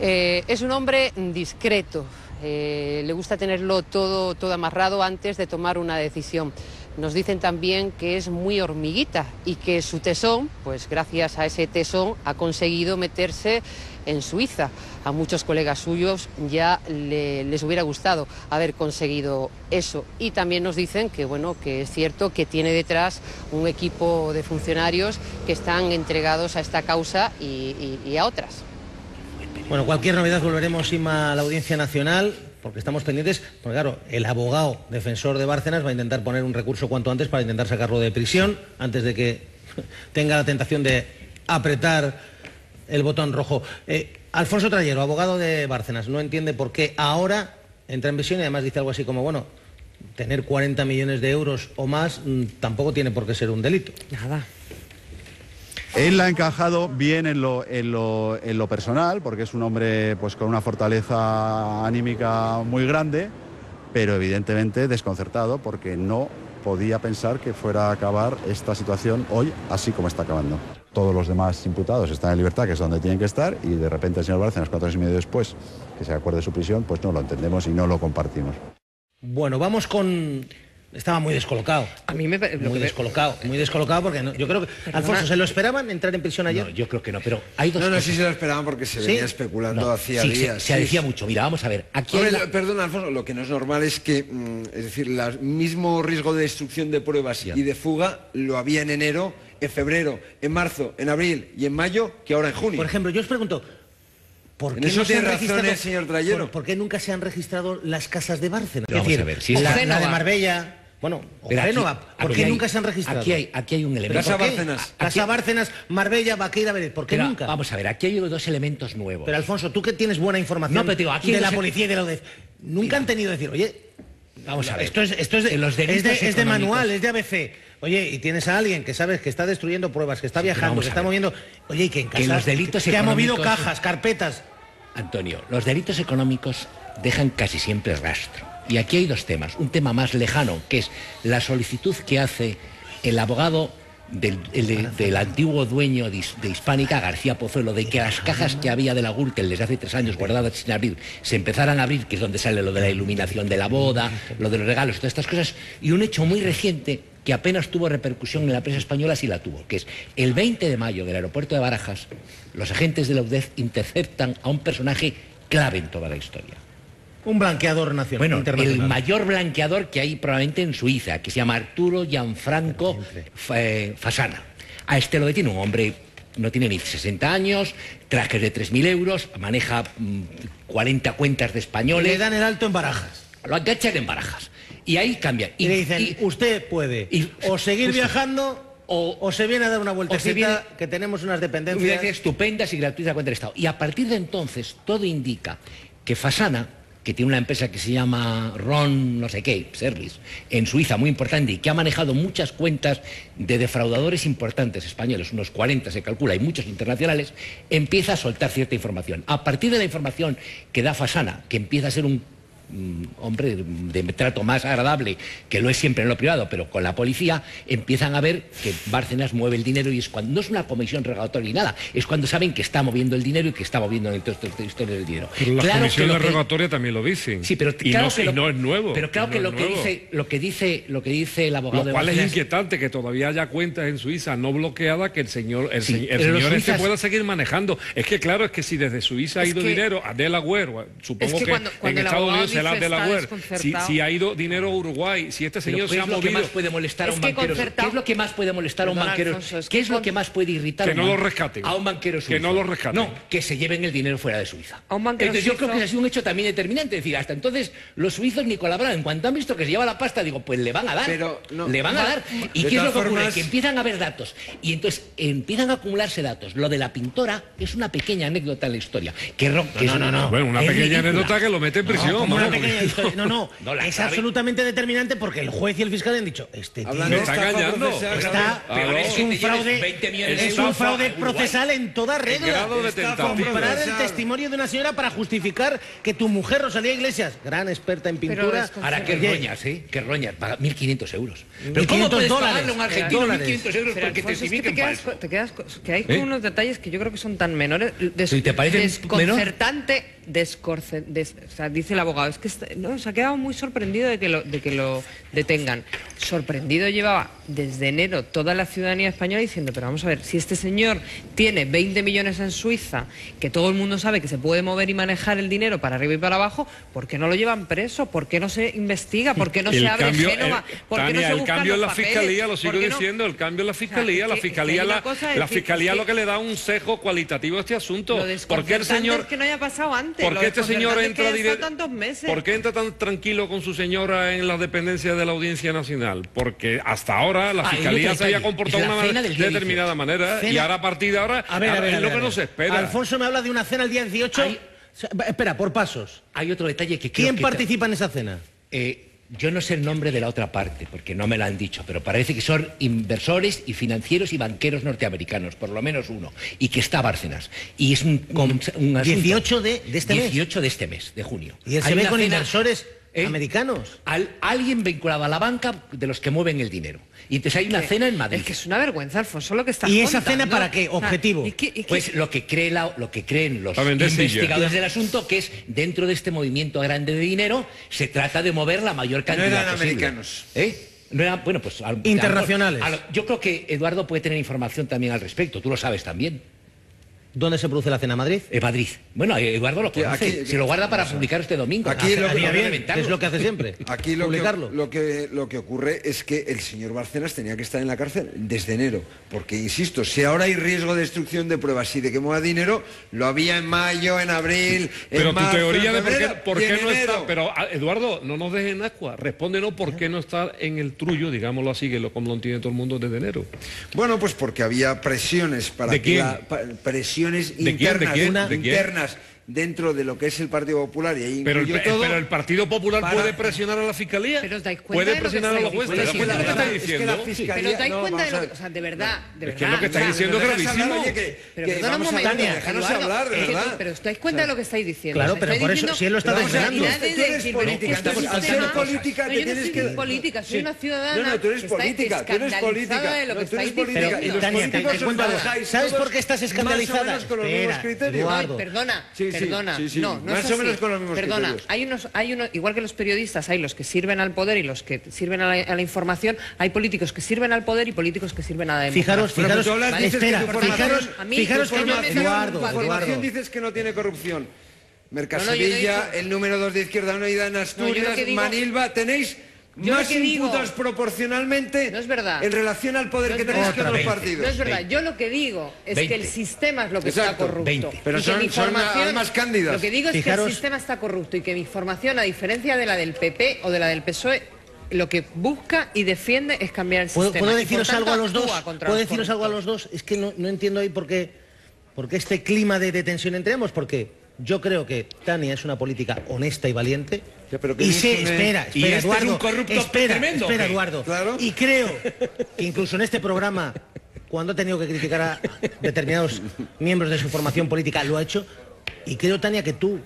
Es un hombre discreto, le gusta tenerlo todo amarrado antes de tomar una decisión. Nos dicen también que es muy hormiguita y que su tesón, pues gracias a ese tesón ha conseguido meterse en Suiza. A muchos colegas suyos ya les hubiera gustado haber conseguido eso. Y también nos dicen que, bueno, que es cierto que tiene detrás un equipo de funcionarios que están entregados a esta causa y a otras.
Bueno, cualquier novedad volveremos, Inma, a la Audiencia Nacional, porque estamos pendientes, porque claro, el abogado defensor de Bárcenas va a intentar poner un recurso cuanto antes para intentar sacarlo de prisión, antes de que tenga la tentación de apretar el botón rojo. Alfonso Trayero, abogado de Bárcenas, no entiende por qué ahora entra en prisión y además dice algo así como, bueno, tener 40 millones de euros o más tampoco tiene por qué ser un delito.
Nada.
Él la ha encajado bien en lo personal, porque es un hombre pues con una fortaleza anímica muy grande, pero evidentemente desconcertado porque no podía pensar que fuera a acabar esta situación hoy así como está acabando. Todos los demás imputados están en libertad, que es donde tienen que estar, y de repente el señor Bárcenas, 4 años y medio después, que se acuerde de su prisión, pues no lo entendemos y no lo compartimos.
Bueno, vamos con... Estaba muy descolocado.
A mí me
muy descolocado porque no, yo creo que Alfonso, ¿se lo esperaban entrar en prisión ayer?
No, yo creo que no, pero hay dos
cosas.
No,
sí se lo esperaban porque se venía especulando hacía días.
Se decía mucho. Mira, vamos a ver. Aquí
Perdón, Alfonso, lo que no es normal es que, es decir, el mismo riesgo de destrucción de pruebas y de fuga lo había en enero, en febrero, en marzo, en abril y en mayo, que ahora en junio.
Por ejemplo, yo os pregunto, ¿por qué
no tiene razón el señor Trayero?
¿Por qué nunca se han registrado las casas de Bárcenas?
Es decir, a ver, si
la de Marbella... Bueno, o Génova, ¿por qué nunca se han registrado?
Aquí hay un elemento.
Casa Bárcenas, Marbella, Baqueira, ¿por qué nunca?
Vamos a ver, aquí hay dos elementos nuevos.
Pero Alfonso, tú que tienes buena información de la policía y de la UDEF, nunca han tenido que decir, oye,
vamos a ver,
esto es de manual, es de ABC. Oye, y tienes a alguien que sabes que está destruyendo pruebas, que está viajando, que está moviendo... Oye, y que en casa...
Que los delitos
que ha movido cajas, carpetas...
Antonio, los delitos económicos dejan casi siempre rastro. Y aquí hay dos temas. Un tema más lejano, que es la solicitud que hace el abogado del antiguo dueño de Hispánica, García Pozuelo, de que las cajas que había de la Gürtel desde hace 3 años guardadas sin abrir, se empezaran a abrir, que es donde sale lo de la iluminación de la boda, lo de los regalos, todas estas cosas. Y un hecho muy reciente, que apenas tuvo repercusión en la prensa española, sí la tuvo, que es el 20 de mayo del aeropuerto de Barajas, los agentes de la UDEF interceptan a un personaje clave en toda la historia.
Un blanqueador nacional.
Bueno, el mayor blanqueador que hay probablemente en Suiza, que se llama Arturo Gianfranco Fasana. A este lo detiene un hombre, no tiene ni 60 años, trajes de 3.000 euros, maneja 40 cuentas de españoles.
Y le dan el alto en Barajas.
Lo agachan en Barajas. Y ahí cambia.
Y le dicen, usted puede o seguir viajando o se viene a dar una vueltecita, que tenemos unas dependencias
estupendas y gratuitas cuenta del Estado. Y a partir de entonces todo indica que Fasana, que tiene una empresa que se llama Ron no sé qué, Service, en Suiza, muy importante, y que ha manejado muchas cuentas de defraudadores importantes españoles, unos 40 se calcula, y muchos internacionales, empieza a soltar cierta información. A partir de la información que da Fasana, que empieza a ser un hombre de trato más agradable, que lo es siempre en lo privado, pero con la policía, empiezan a ver que Bárcenas mueve el dinero, y es cuando no es una comisión recaudatoria ni nada, es cuando saben que está moviendo el dinero y que está moviendo el historia del dinero.
Pero las comisiones recaudatorias también lo dicen.
Sí, pero
y
claro
no es nuevo.
Pero claro que lo que dice el abogado de
Bárcenas,
Bárcenas,
es inquietante que todavía haya cuentas en Suiza no bloqueadas que el señor
suizas
pueda seguir manejando. Es que claro, es que si desde Suiza ha ido dinero a Delaware, supongo que en Estados Unidos será Delaware, si ha ido dinero a Uruguay, si este señor se ha movido...
¿Qué más puede molestar a un banquero? ¿Qué es lo que más puede molestar a un banquero? ¿Qué es lo que más puede irritar
a un banquero suizo? Que no lo rescaten.
No, que se lleven el dinero fuera de Suiza.
A un banquero
entonces yo creo que ese ha sido un hecho también determinante. Es decir, hasta entonces los suizos ni colaboran. En cuanto han visto que se lleva la pasta, digo, pues le van a dar. Le van a dar. ¿Y qué es lo que ocurre? Que empiezan a haber datos. Y entonces empiezan a acumularse datos. Lo de la pintora es una pequeña anécdota en la historia.
Bueno, una pequeña anécdota que lo mete en prisión.
Una pequeña historia. No, es absolutamente determinante, porque el juez y el fiscal han dicho, este tío
me está engañando.
Es un fraude procesal en toda regla. Comprar el testimonio de una señora para justificar que tu mujer, Rosalía Iglesias, gran experta en pintura...
Ahora que roñas, que roñas, paga 1.500 euros.
¿Pero cómo puedes
pagarle a un argentino 1.500 euros porque
testifiquen falso? Te quedas que hay unos detalles que yo creo que son tan menores,
¿te parece
desconcertante, o sea, dice el abogado, es que se ha quedado muy sorprendido de que lo detengan. Sorprendido llevaba desde enero toda la ciudadanía española diciendo, pero vamos a ver, si este señor tiene 20 millones en Suiza, que todo el mundo sabe que se puede mover y manejar el dinero para arriba y para abajo, ¿por qué no lo llevan preso? ¿Por qué no se investiga? ¿Por qué no se abre Génova? ¿Por qué no se buscan los papeles?
El cambio en la fiscalía, lo sigo diciendo, el cambio en la fiscalía, la fiscalía lo que le da un sesgo cualitativo a este asunto.
¿Por qué el señor que no haya pasado antes?
¿Por qué este señor entra
tantos meses?
¿Por qué entra tan tranquilo con su señora en la dependencia de la Audiencia Nacional? Porque hasta ahora la fiscalía se había comportado de una determinada manera, y ahora a partir de ahora es lo que no se espera.
Alfonso me habla de una cena el día 18. Espera, por pasos.
Hay otro detalle que creo
¿Quién participa en esa cena?
Yo no sé el nombre de la otra parte, porque no me lo han dicho, pero parece que son inversores y financieros y banqueros norteamericanos, por lo menos uno, y que está Bárcenas. Y es un asunto,
18 de este mes.
18 de este mes, de junio.
Y él se ve con inversores americanos.
Alguien vinculado a la banca de los que mueven el dinero. Y entonces hay una cena en Madrid.
Es que es una vergüenza, Alfonso, lo que está
contando. ¿Y esa cena para qué? Objetivo.
Pues lo que creen los investigadores del asunto, que es dentro de este movimiento grande de dinero, se trata de mover la mayor cantidad
no eran
posible.
Americanos.
No eran, bueno, pues
internacionales.
Yo creo que Eduardo puede tener información también al respecto. Tú lo sabes también.
¿Dónde se produce la cena? ¿Madrid?
Madrid. Bueno, Eduardo lo conoce. Se lo guarda para publicar este domingo.
Aquí
es lo que hace siempre.
Aquí lo que ocurre es que el señor Bárcenas tenía que estar en la cárcel desde enero. Porque, insisto, si ahora hay riesgo de destrucción de pruebas y de que mueva dinero, lo había en mayo, en abril,
pero
en marzo,
tu teoría de
febrero,
por qué no está... Pero, Eduardo, no nos dejes en ascua. Respóndenos por qué no está en el trullo, digámoslo así, como lo entiende todo el mundo, desde enero.
Bueno, pues porque había presiones para
¿De quién?
Presiones internas dentro de lo que es el Partido Popular, y ahí
pero el Partido Popular puede presionar a la Fiscalía, puede presionar a los jueces. ¿Te das cuenta de lo que está diciendo?
Pero ¿te das cuenta de lo que, o sea, de verdad?
Es que lo que estáis diciendo es gravísimo.
Pero perdona un momento,
déjanos hablar, de verdad.
Pero ¿os dais cuenta de lo que estáis diciendo?
Claro, pero por eso, si él lo está mencionando.
Tú eres política, al ser política te tienes que...
Yo no soy política, soy una ciudadana.
No, tú eres política, tú eres política.
De lo que estáis
diciendo.
Tania, te cuento algo. ¿Sabes por qué estás escandalizada?
Más o menos con los mismos criterios.
Perdona, no
más o menos con los mismos
Perdona,
criterios.
hay unos, igual que los periodistas, hay los que sirven al poder y los que sirven a la información, hay políticos que sirven al poder y políticos que sirven a la democracia.
Fijaros, fijaros que no,
Eduardo. Información dices que no tiene corrupción. Mercasevilla, el número 2 de Izquierda Unida en Asturias, Manilva, tenéis... más imputos proporcionalmente en relación al poder que tenéis que otros partidos.
No es verdad, yo lo que digo es que el sistema es lo que está corrupto.
Pero son almas cándidas.
Lo que digo es que el sistema está corrupto y que mi información, a diferencia de la del PP o de la del PSOE, lo que busca y defiende es cambiar el sistema.
¿Puedo deciros
y por tanto
algo a los dos?
actúa contra
¿Puedo
los
deciros algo a los dos? Es que no entiendo ahí por qué este clima de tensión entre ambos, porque yo creo que Tania es una política honesta y valiente. Y sé, espera, Eduardo,
es un corrupto tremendo,
espera, Eduardo.
Claro.
Y creo que incluso en este programa, cuando ha tenido que criticar a determinados miembros de su formación política, lo ha hecho. Y creo, Tania, que tú,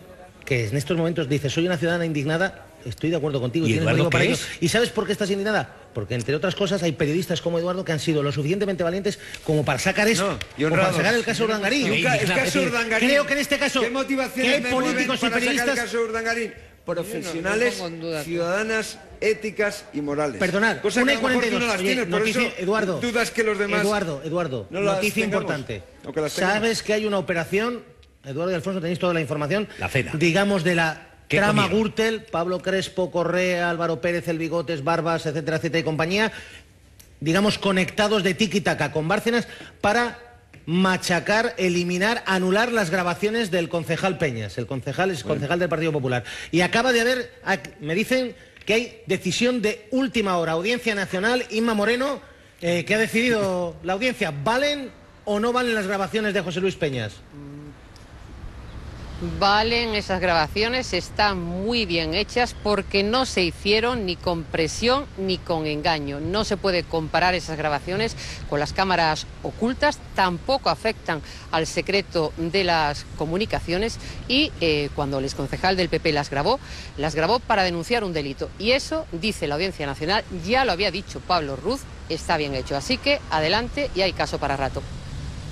que en estos momentos dices, soy una ciudadana indignada, estoy de acuerdo contigo.
¿Y
tienes
Eduardo
motivo para
qué
ello.
es?
¿Y sabes por qué estás indignada? Porque, entre otras cosas, hay periodistas como Eduardo que han sido lo suficientemente valientes como para sacar eso,
y
como para
honrados.
sacar el caso Urdangarín.
El caso Urdangarín.
Creo que en este caso,
¿Qué
que
motivaciones
hay
me
políticos y
mueven para sacar
periodistas...
el caso Urdangarín? Profesionales,
no pongo en duda.
ciudadanas, éticas y morales.
Perdonad,
cosa que a lo mejor tú
1:42.
no las
Oye,
tienes, por
noticia,
eso
Eduardo,
dudas que los demás...
Eduardo,
no las
noticia
tengamos,
importante.
o que las tengamos.
¿Sabes que hay una operación, Eduardo y Alfonso, tenéis toda la información?
La cena.
Digamos, de la
¿Qué
trama
comieron?
Gürtel, Pablo Crespo, Correa, Álvaro Pérez, El Bigotes, Barbas, etcétera, etcétera y compañía, digamos, conectados de tiki-taka con Bárcenas para machacar, eliminar, anular las grabaciones del concejal Peñas. El concejal es concejal del Partido Popular. Y acaba de haber, me dicen que hay decisión de última hora, Audiencia Nacional, Inma Moreno, que ha decidido la audiencia, ¿valen o no valen las grabaciones de José Luis Peñas?
Valen, esas grabaciones están muy bien hechas porque no se hicieron ni con presión ni con engaño. No se puede comparar esas grabaciones con las cámaras ocultas, tampoco afectan al secreto de las comunicaciones y cuando el exconcejal del PP las grabó para denunciar un delito. Y eso, dice la Audiencia Nacional, ya lo había dicho Pablo Ruz, está bien hecho. Así que adelante y hay caso para rato.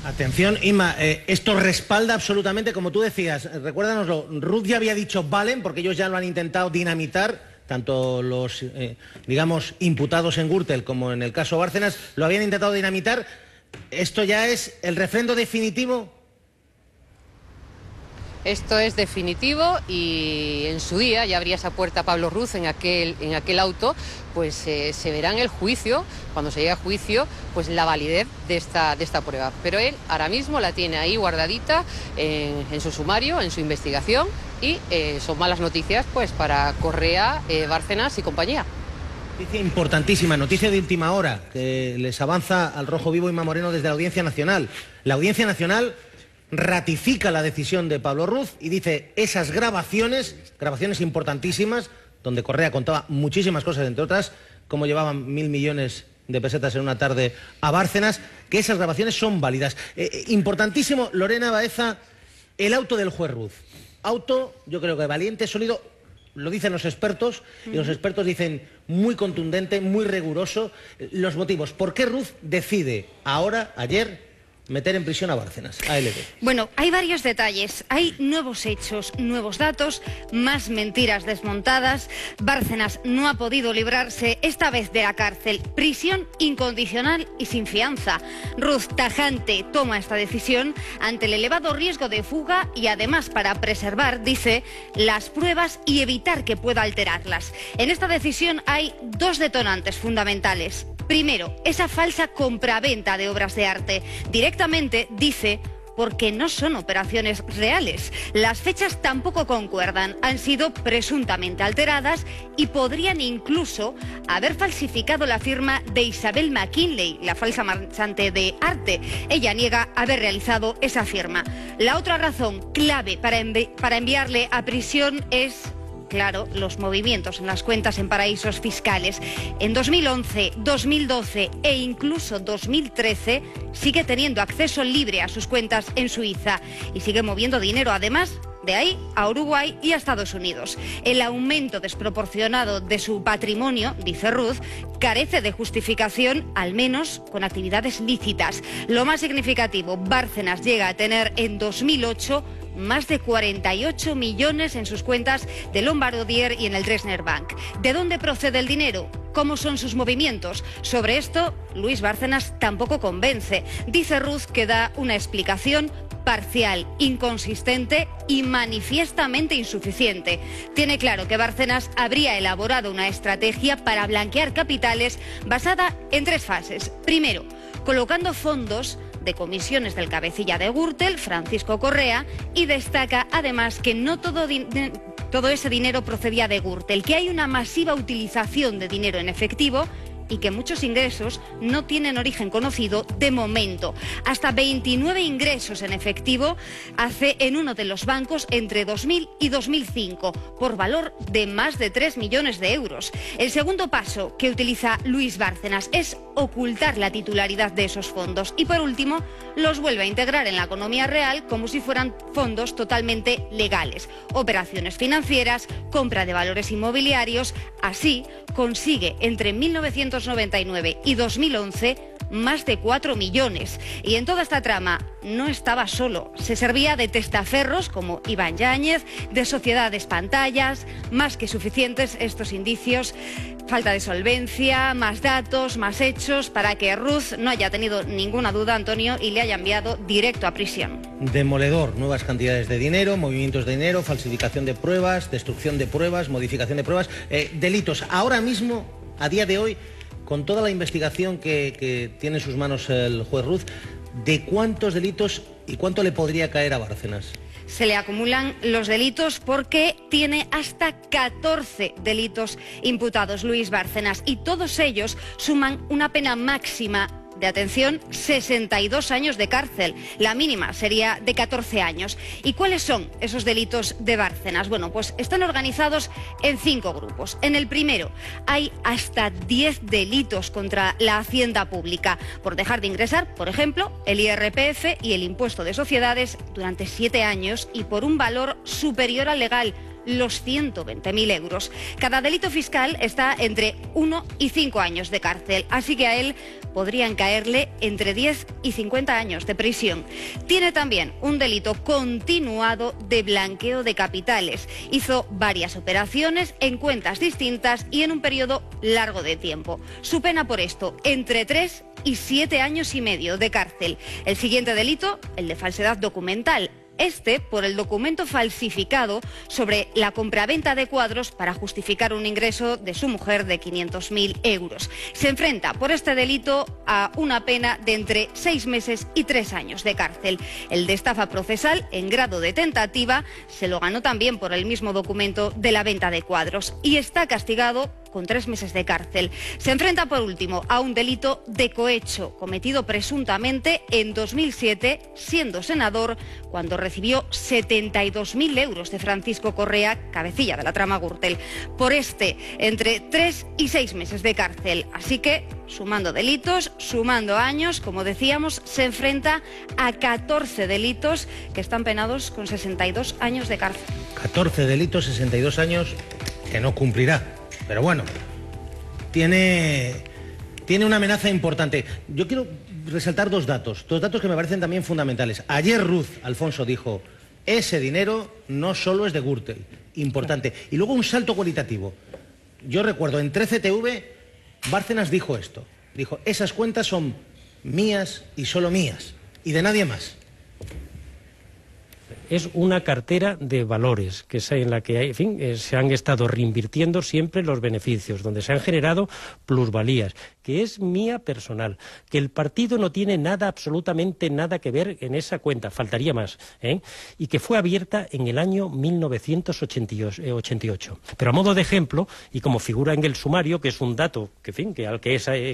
Atención, Inma, esto respalda absolutamente, como tú decías, recuérdanoslo, Ruz ya había dicho valen, porque ellos ya lo han intentado dinamitar, tanto los, digamos, imputados en Gürtel como en el caso Bárcenas, lo habían intentado dinamitar. ¿Esto ya es el refrendo definitivo?
Esto es definitivo y en su día ya abría esa puerta a Pablo Ruz en aquel auto, pues se verá en el juicio, cuando se llegue a juicio, pues la validez de esta prueba. Pero él ahora mismo la tiene ahí guardadita en su sumario, en su investigación y son malas noticias pues para Correa, Bárcenas y compañía.
Noticia importantísima, noticia de última hora, que les avanza al Rojo Vivo Inma Moreno desde la Audiencia Nacional. La Audiencia Nacional ratifica la decisión de Pablo Ruz y dice esas grabaciones importantísimas, donde Correa contaba muchísimas cosas, entre otras, cómo llevaban 1.000 millones de pesetas en una tarde a Bárcenas, que esas grabaciones son válidas. Importantísimo, Lorena Baeza, el auto del juez Ruz. Auto, yo creo que valiente, sólido, lo dicen los expertos, y los expertos dicen muy contundente, muy riguroso. Los motivos, ¿por qué Ruz decide ahora, ayer, meter en prisión a Bárcenas, a LD?
Bueno, hay varios detalles. Hay nuevos hechos, nuevos datos, más mentiras desmontadas. Bárcenas no ha podido librarse esta vez de la cárcel. Prisión incondicional y sin fianza. Ruz tajante toma esta decisión ante el elevado riesgo de fuga y además para preservar, dice, las pruebas y evitar que pueda alterarlas. En esta decisión hay dos detonantes fundamentales. Primero, esa falsa compraventa de obras de arte. Directamente dice, porque no son operaciones reales. Las fechas tampoco concuerdan, han sido presuntamente alteradas y podrían incluso haber falsificado la firma de Isabel McKinley, la falsa marchante de arte. Ella niega haber realizado esa firma. La otra razón clave para enviarle a prisión es, claro, los movimientos en las cuentas en paraísos fiscales. En 2011, 2012 e incluso 2013 sigue teniendo acceso libre a sus cuentas en Suiza y sigue moviendo dinero, además, de ahí a Uruguay y a Estados Unidos. El aumento desproporcionado de su patrimonio, dice Ruz, carece de justificación, al menos con actividades lícitas. Lo más significativo, Bárcenas llega a tener en 2008 más de 48 millones en sus cuentas de Lombard-Odier y en el Dresdner Bank. ¿De dónde procede el dinero? ¿Cómo son sus movimientos? Sobre esto, Luis Bárcenas tampoco convence. Dice Ruz que da una explicación parcial, inconsistente y manifiestamente insuficiente. Tiene claro que Bárcenas habría elaborado una estrategia para blanquear capitales basada en tres fases. Primero, colocando fondos de comisiones del cabecilla de Gürtel, Francisco Correa, y destaca además que no todo todo ese dinero procedía de Gürtel, que hay una masiva utilización de dinero en efectivo y que muchos ingresos no tienen origen conocido de momento. Hasta 29 ingresos en efectivo hace en uno de los bancos entre 2000 y 2005, por valor de más de 3 millones de euros. El segundo paso que utiliza Luis Bárcenas es ocultar la titularidad de esos fondos y, por último, los vuelve a integrar en la economía real como si fueran fondos totalmente legales. Operaciones financieras, compra de valores inmobiliarios. Así consigue entre 1999 y 2011 más de 4 millones. Y en toda esta trama no estaba solo. Se servía de testaferros como Iván Yáñez, de sociedades pantallas, más que suficientes estos indicios. Falta de solvencia, más datos, más hechos para que Ruz no haya tenido ninguna duda, Antonio, y le haya enviado directo a prisión.
Demoledor, nuevas cantidades de dinero, movimientos de dinero, falsificación de pruebas, destrucción de pruebas, modificación de pruebas, delitos. Ahora mismo, a día de hoy, con toda la investigación que tiene en sus manos el juez Ruz, ¿de cuántos delitos y cuánto le podría caer a Bárcenas?
Se le acumulan los delitos porque tiene hasta 14 delitos imputados Luis Bárcenas y todos ellos suman una pena máxima de, atención, 62 años de cárcel. La mínima sería de 14 años. ¿Y cuáles son esos delitos de Bárcenas? Bueno, pues están organizados en 5 grupos. En el primero hay hasta 10 delitos contra la hacienda pública por dejar de ingresar, por ejemplo, el IRPF y el impuesto de sociedades durante 7 años y por un valor superior al legal, los 120.000 euros. Cada delito fiscal está entre 1 y 5 años de cárcel, así que a él podrían caerle entre 10 y 50 años de prisión. Tiene también un delito continuado de blanqueo de capitales. Hizo varias operaciones en cuentas distintas y en un periodo largo de tiempo. Su pena por esto, entre 3 y 7 años y medio de cárcel. El siguiente delito, el de falsedad documental. Este por el documento falsificado sobre la compraventa de cuadros para justificar un ingreso de su mujer de 500.000 euros. Se enfrenta por este delito a una pena de entre 6 meses y 3 años de cárcel. El de estafa procesal en grado de tentativa se lo ganó también por el mismo documento de la venta de cuadros y está castigado con 3 meses de cárcel. Se enfrenta por último a un delito de cohecho cometido presuntamente en 2007, siendo senador, cuando recibió 72.000 euros de Francisco Correa, cabecilla de la trama Gürtel. Por este, entre 3 y 6 meses de cárcel. Así que, sumando delitos, sumando años, como decíamos, se enfrenta a 14 delitos que están penados con 62 años de cárcel.
14 delitos, 62 años que no cumplirá. Pero bueno, tiene una amenaza importante. Yo quiero resaltar dos datos que me parecen también fundamentales. Ayer Ruz, Alfonso, dijo, ese dinero no solo es de Gürtel, importante. Y luego un salto cualitativo. Yo recuerdo, en 13TV, Bárcenas dijo esto. Dijo, esas cuentas son mías y solo mías, y de nadie más.
Es una cartera de valores en la que en fin, se han estado reinvirtiendo siempre los beneficios, donde se han generado plusvalías, que es mía personal, que el partido no tiene nada, absolutamente nada que ver en esa cuenta, faltaría más, y que fue abierta en el año 1988. Pero a modo de ejemplo, y como figura en el sumario, que es un dato que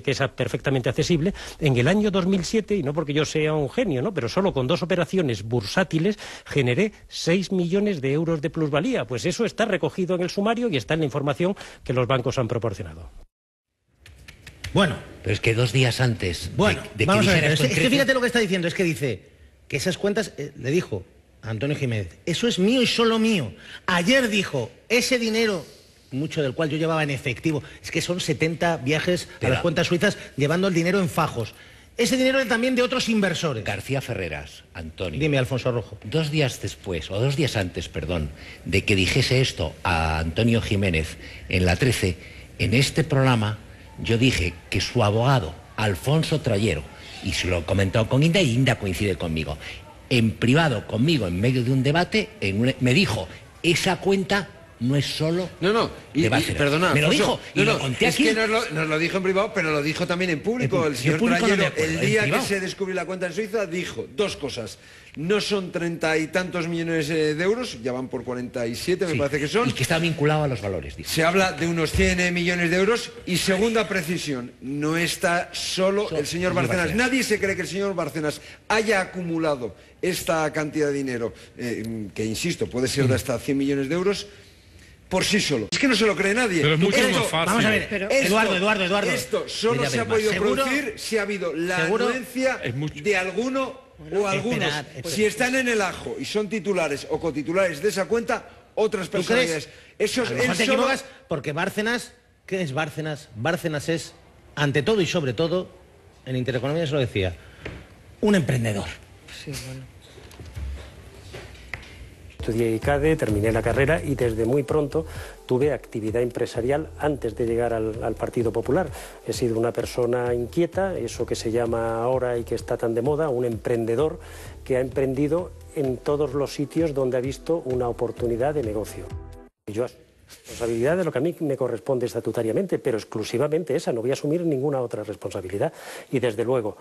es perfectamente accesible, en el año 2007, y no porque yo sea un genio, ¿no?, pero solo con 2 operaciones bursátiles, generé 6 millones de euros de plusvalía. Pues eso está recogido en el sumario y está en la información que los bancos han proporcionado.
Bueno.
Pero es que 2 días antes de
vamos
que
a ver,
esto
es que fíjate lo que está diciendo, es que dice que esas cuentas, le dijo a Antonio Jiménez, eso es mío y solo mío. Ayer dijo, ese dinero, mucho del cual yo llevaba en efectivo, es que son 70 viajes a las cuentas suizas llevando el dinero en fajos. Ese dinero es también de otros inversores.
García Ferreras, Antonio.
Dime, Alfonso Rojo.
2 días después, o 2 días antes, perdón, de que dijese esto a Antonio Jiménez en la 13, en este programa yo dije que su abogado, Alfonso Trayero, y se lo comentó con Inda, y Inda coincide conmigo, en privado conmigo, en medio de un debate, me dijo, esa cuenta no es solo
y perdona,
me lo
Alfonso,
dijo y lo conté aquí.
Es que nos lo dijo en privado, pero lo dijo también en público. El señor Trayero, el día que se descubrió la cuenta en Suiza, dijo dos cosas. No son 30 y tantos millones de euros, ya van por 47, me parece que son.
Y que está vinculado a los valores, dijo.
Se habla de unos 100 millones de euros. Y segunda precisión, no está solo el señor Bárcenas. Nadie se cree que el señor Bárcenas haya acumulado esta cantidad de dinero, que insisto, puede ser de hasta 100 millones de euros, por sí solo. Es que no se lo cree nadie.
Pero es mucho más fácil.
Vamos a ver, Eduardo.
Esto solo se ha podido producir si ha habido la anuencia de alguno o algunos. Si están en el ajo y son titulares o cotitulares de esa cuenta, otras personalidades.
Eso es, a lo mejor te equivocas porque Bárcenas, ¿qué es Bárcenas? Bárcenas es, ante todo y sobre todo, en Intereconomía se lo decía, un emprendedor.
Sí, bueno.
Estudié ICADE, terminé la carrera y desde muy pronto tuve actividad empresarial antes de llegar al Partido Popular. He sido una persona inquieta, eso que se llama ahora y que está tan de moda, un emprendedor que ha emprendido en todos los sitios donde ha visto una oportunidad de negocio. Y yo responsabilidad de lo que a mí me corresponde estatutariamente, pero exclusivamente esa, no voy a asumir ninguna otra responsabilidad. Y desde luego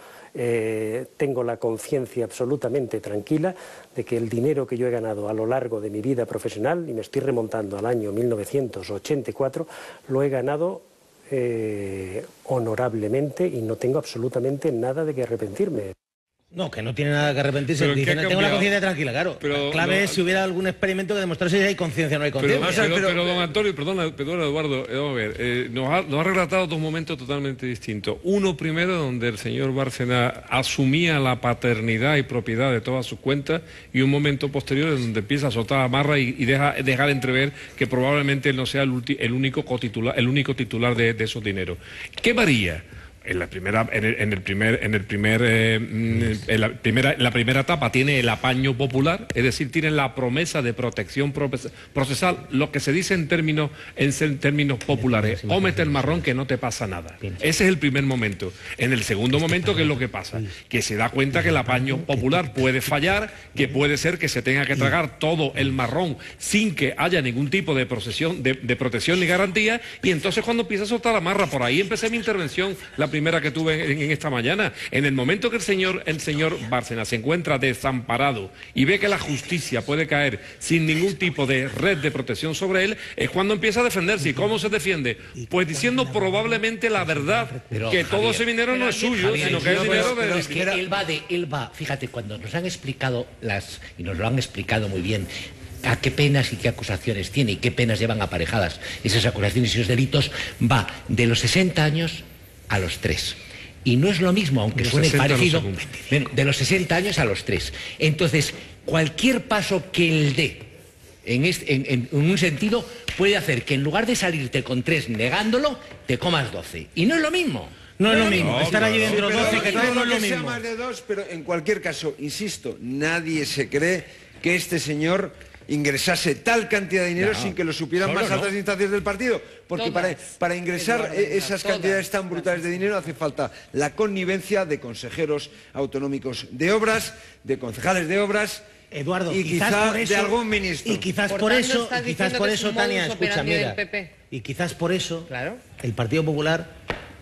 tengo la conciencia absolutamente tranquila de que el dinero que yo he ganado a lo largo de mi vida profesional, y me estoy remontando al año 1984, lo he ganado honorablemente y no tengo absolutamente nada de que arrepentirme.
No, que no tiene nada que arrepentirse. Dicen, tengo la conciencia tranquila, claro. Pero la clave es si hubiera algún experimento que demostrase si hay conciencia o no hay conciencia.
Pero don Antonio, perdona Eduardo, vamos a ver, nos ha relatado dos momentos totalmente distintos. Uno primero donde el señor Bárcenas asumía la paternidad y propiedad de todas sus cuentas, y un momento posterior donde empieza a soltar la marra y dejar entrever que probablemente él no sea el único titular de esos dineros. ¿Qué varía? En la primera etapa tiene el apaño popular, es decir, tiene la promesa de protección procesal, lo que se dice en términos populares, cómete el marrón que no te pasa nada. Ese es el primer momento. En el segundo momento, ¿qué es lo que pasa? Que se da cuenta que el apaño popular puede fallar, que puede ser que se tenga que tragar todo el marrón sin que haya ningún tipo de protección ni garantía, y entonces cuando empieza a soltar la marra, por ahí empecé mi intervención, la primera que tuve en esta mañana. En el momento que el señor Bárcenas se encuentra desamparado y ve que la justicia puede caer sin ningún tipo de red de protección sobre él, es cuando empieza a defenderse. ¿Y cómo se defiende? Pues diciendo probablemente la verdad, que todo ese dinero no es suyo, sino que es dinero de...
Es que él va, fíjate, cuando nos han explicado y nos lo han explicado muy bien, a qué penas y qué acusaciones tiene y qué penas llevan aparejadas esas acusaciones y esos delitos, va de los 60 años a los 3. Y no es lo mismo, aunque suene parecido, de los 60 años a los 3. Entonces, cualquier paso que él dé en un sentido puede hacer que en lugar de salirte con 3 negándolo, te comas 12. Y no es lo mismo.
No es lo mismo. Estar allí dentro 12, que todo no es lo mismo.
Sea más de 2, pero en cualquier caso, insisto, nadie se cree que este señor ingresase tal cantidad de dinero sin que lo supieran más altas instancias del partido, porque para ingresar esas cantidades tan brutales de dinero hace falta la connivencia de consejeros autonómicos de obras, de concejales de obras,
Eduardo,
y quizás de algún ministro.
Y quizás por eso, Tania, escucha, mira, y quizás por eso el Partido Popular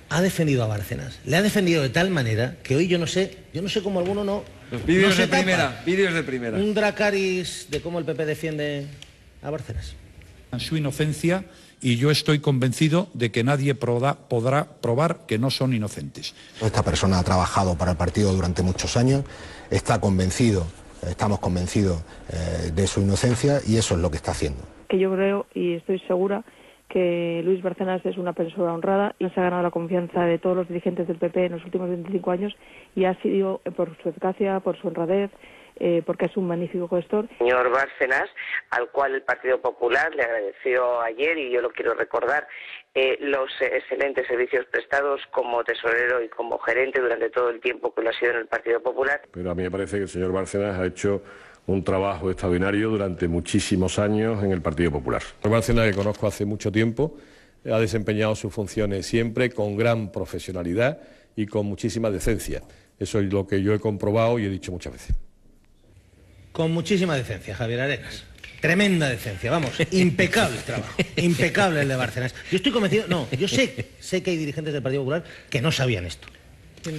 ha defendido a Bárcenas. Le ha defendido de tal manera que hoy yo no sé cómo alguno no...
Vídeos de primera.
Un Dracarys de cómo el PP defiende a Bárcenas.
Su inocencia, y yo estoy convencido de que nadie podrá probar que no son inocentes.
Esta persona ha trabajado para el partido durante muchos años, estamos convencidos de su inocencia, y eso es lo que está haciendo.
Que yo creo y estoy segura que Luis Bárcenas es una persona honrada y se ha ganado la confianza de todos los dirigentes del PP en los últimos 25 años, y ha sido por su eficacia, por su honradez, porque es un magnífico gestor.
Señor Bárcenas, al cual el Partido Popular le agradeció ayer, y yo lo quiero recordar, los excelentes servicios prestados como tesorero y como gerente durante todo el tiempo que lo ha sido en el Partido Popular.
Pero a mí me parece que el señor Bárcenas ha hecho un trabajo extraordinario durante muchísimos años en el Partido Popular. Bárcenas, que conozco hace mucho tiempo, ha desempeñado sus funciones siempre con gran profesionalidad y con muchísima decencia. Eso es lo que yo he comprobado y he dicho muchas veces.
Con muchísima decencia, Javier Arenas. Tremenda decencia, vamos, impecable trabajo, impecable el de Bárcenas. Yo estoy convencido, no, yo sé que hay dirigentes del Partido Popular que no sabían esto.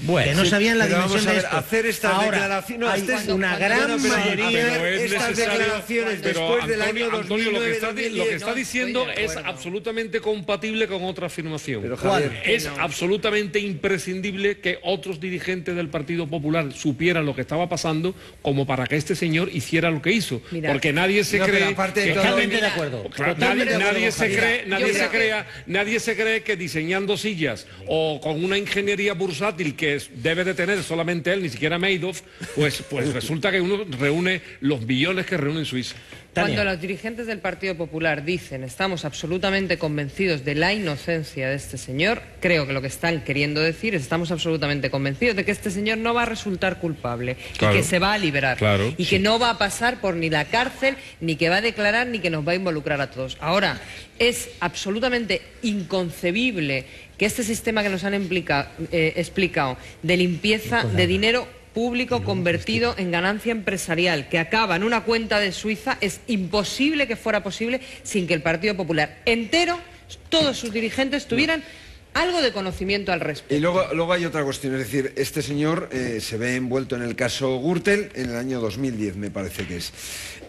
Bueno, que no sabían la dimensión de esto.
Hacer estas declaraciones,
hay una gran mayoría
de estas declaraciones después del año 2009,
lo que está diciendo es absolutamente compatible con otra afirmación.
Pero, Javier,
es absolutamente imprescindible que otros dirigentes del Partido Popular supieran lo que estaba pasando como para que este señor hiciera lo que hizo. Mira, porque nadie se cree...
Totalmente de acuerdo.
Nadie se cree que diseñando sillas o con una ingeniería bursátil que debe de tener solamente él, ni siquiera Madoff, pues resulta que uno reúne los billones que reúne en Suiza.
Cuando los dirigentes del Partido Popular dicen estamos absolutamente convencidos de la inocencia de este señor, creo que lo que están queriendo decir es estamos absolutamente convencidos de que este señor no va a resultar culpable, claro, y que se va a liberar,
claro,
y que no va a pasar por ni la cárcel, ni que va a declarar, ni que nos va a involucrar a todos. Ahora, es absolutamente inconcebible que este sistema que nos han explicado de limpieza de dinero público convertido en ganancia empresarial, que acaba en una cuenta de Suiza, es imposible que fuera posible sin que el Partido Popular entero, todos sus dirigentes, tuvieran algo de conocimiento al respecto.
Y luego hay otra cuestión, es decir, este señor se ve envuelto en el caso Gürtel en el año 2010, me parece que es.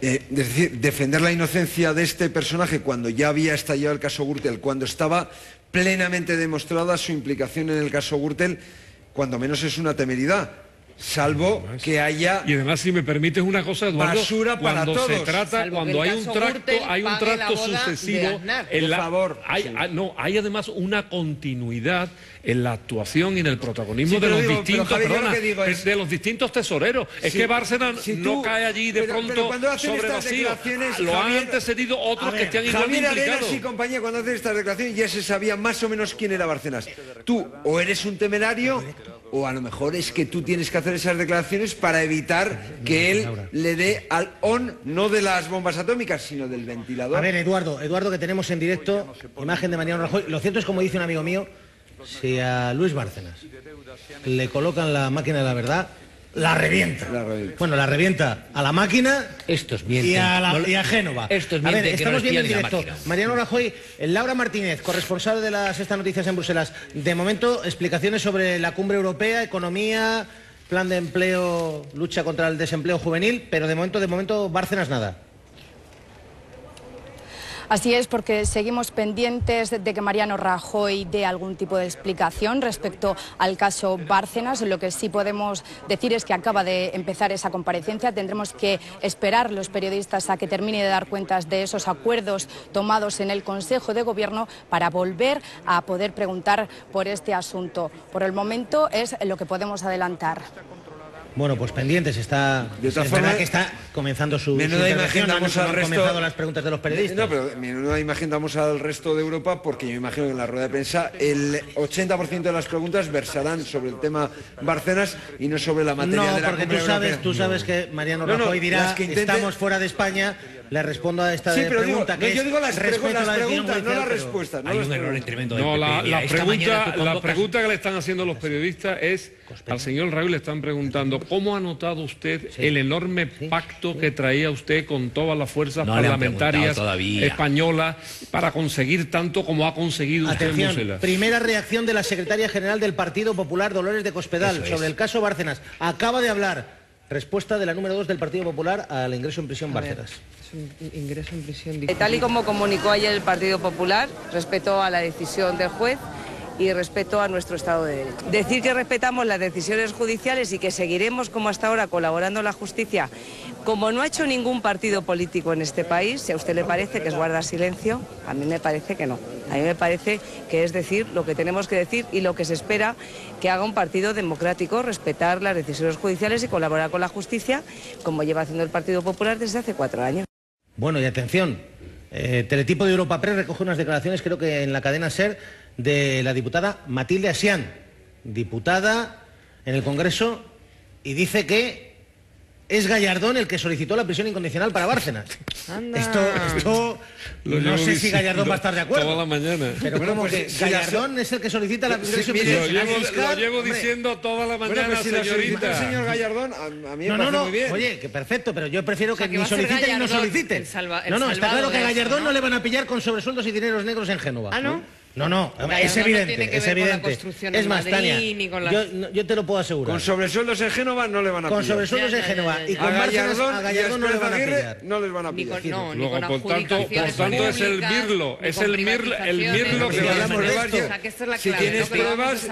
Es decir, defender la inocencia de este personaje cuando ya había estallado el caso Gürtel, cuando estaba plenamente demostrada su implicación en el caso Gürtel, cuando menos es una temeridad. Salvo que haya...
Y además, si me permites una cosa, Eduardo,
basura para
cuando
todos.
se trata, cuando hay un tracto sucesivo, hay además una continuidad en la actuación y en el protagonismo de los distintos tesoreros. Es que Bárcenas no cae allí de pronto sobre vacío. Lo han antecedido otros que están igualmente implicados.
Javier Arenas y compañía, cuando hacen estas declaraciones ya se sabía más o menos quién era Bárcenas. Tú o eres un temerario o a lo mejor es que tú tienes que hacer esas declaraciones para evitar que él le dé al on, no de las bombas atómicas, sino del ventilador.
A ver, Eduardo, que tenemos en directo, imagen de Mariano Rajoy. Lo cierto es, como dice un amigo mío, si a Luis Bárcenas le colocan la máquina de la verdad, la revienta. Bueno, la revienta a la máquina y a Génova.
A
ver, estamos viendo en directo. Mariano Rajoy, Laura Martínez, corresponsal de La Sexta Noticias en Bruselas. De momento, explicaciones sobre la cumbre europea, economía, plan de empleo, lucha contra el desempleo juvenil, pero de momento, Bárcenas nada.
Así es, porque seguimos pendientes de que Mariano Rajoy dé algún tipo de explicación respecto al caso Bárcenas. Lo que sí podemos decir es que acaba de empezar esa comparecencia. Tendremos que esperar los periodistas a que termine de dar cuentas de esos acuerdos tomados en el Consejo de Gobierno para volver a poder preguntar por este asunto. Por el momento es lo que podemos adelantar.
Bueno, pues pendientes, es verdad que está comenzando su intervención, no han comenzado las preguntas de los periodistas.
No, pero menuda imagen damos al resto de Europa, porque yo imagino que en la rueda de prensa el 80% de las preguntas versarán sobre el tema Bárcenas y no sobre la materia de la cumbre europea.
No, porque tú sabes que Mariano Rajoy dirá que estamos fuera de España. Le respondo a esta pregunta
yo digo las preguntas, no las respuestas.
Hay un error tremendo de
la pregunta que le están haciendo los periodistas es, al señor Rajoy le están preguntando, ¿cómo ha notado usted el enorme pacto que traía usted con todas las fuerzas parlamentarias españolas para conseguir tanto como ha conseguido usted en Bruselas?
Primera reacción de la secretaria general del Partido Popular, Dolores de Cospedal, sobre el caso Bárcenas. Acaba de hablar. Respuesta de la número 2 del Partido Popular al ingreso en prisión Bárcenas.
Ingreso en prisión.
Tal y como comunicó ayer el Partido Popular, respeto a la decisión del juez y respeto a nuestro Estado de Derecho. Decir que respetamos las decisiones judiciales y que seguiremos como hasta ahora colaborando en la justicia, como no ha hecho ningún partido político en este país. Si a usted le parece que es guardar silencio, a mí me parece que no. A mí me parece que es decir lo que tenemos que decir y lo que se espera que haga un partido democrático, respetar las decisiones judiciales y colaborar con la justicia, como lleva haciendo el Partido Popular desde hace 4 años.
Bueno, y atención, Teletipo de Europa Press recoge unas declaraciones, creo que en la cadena SER, de la diputada Matilde Asián, diputada en el Congreso, y dice que es Gallardón el que solicitó la prisión incondicional para Bárcenas. Esto no sé si Gallardón va a estar de acuerdo.
Toda la mañana.
Pero bueno, como que Gallardón es el que solicita la prisión incondicional.
Lo llevo diciendo toda la mañana, señorita.
El señor Gallardón, a mí me parece muy bien.
Oye, que perfecto, pero yo prefiero que ni
va a ser
soliciten ni no
Gallardón
soliciten. No, está claro que a Gallardón no le van a pillar con sobresueldos y dineros negros en Génova.
¿Ah, no?
No, es evidente, es evidente. Es más, Tania, yo te lo puedo asegurar.
Con sobresueldos en Génova no le van a pillar.
Con sobresueldos en Génova. Y con Bárcenas a Gallardón no le van a pillar.
No les van a pillar.
Luego, por tanto, es el mirlo. Es el mirlo que hablamos de esto.
Si tienes pruebas,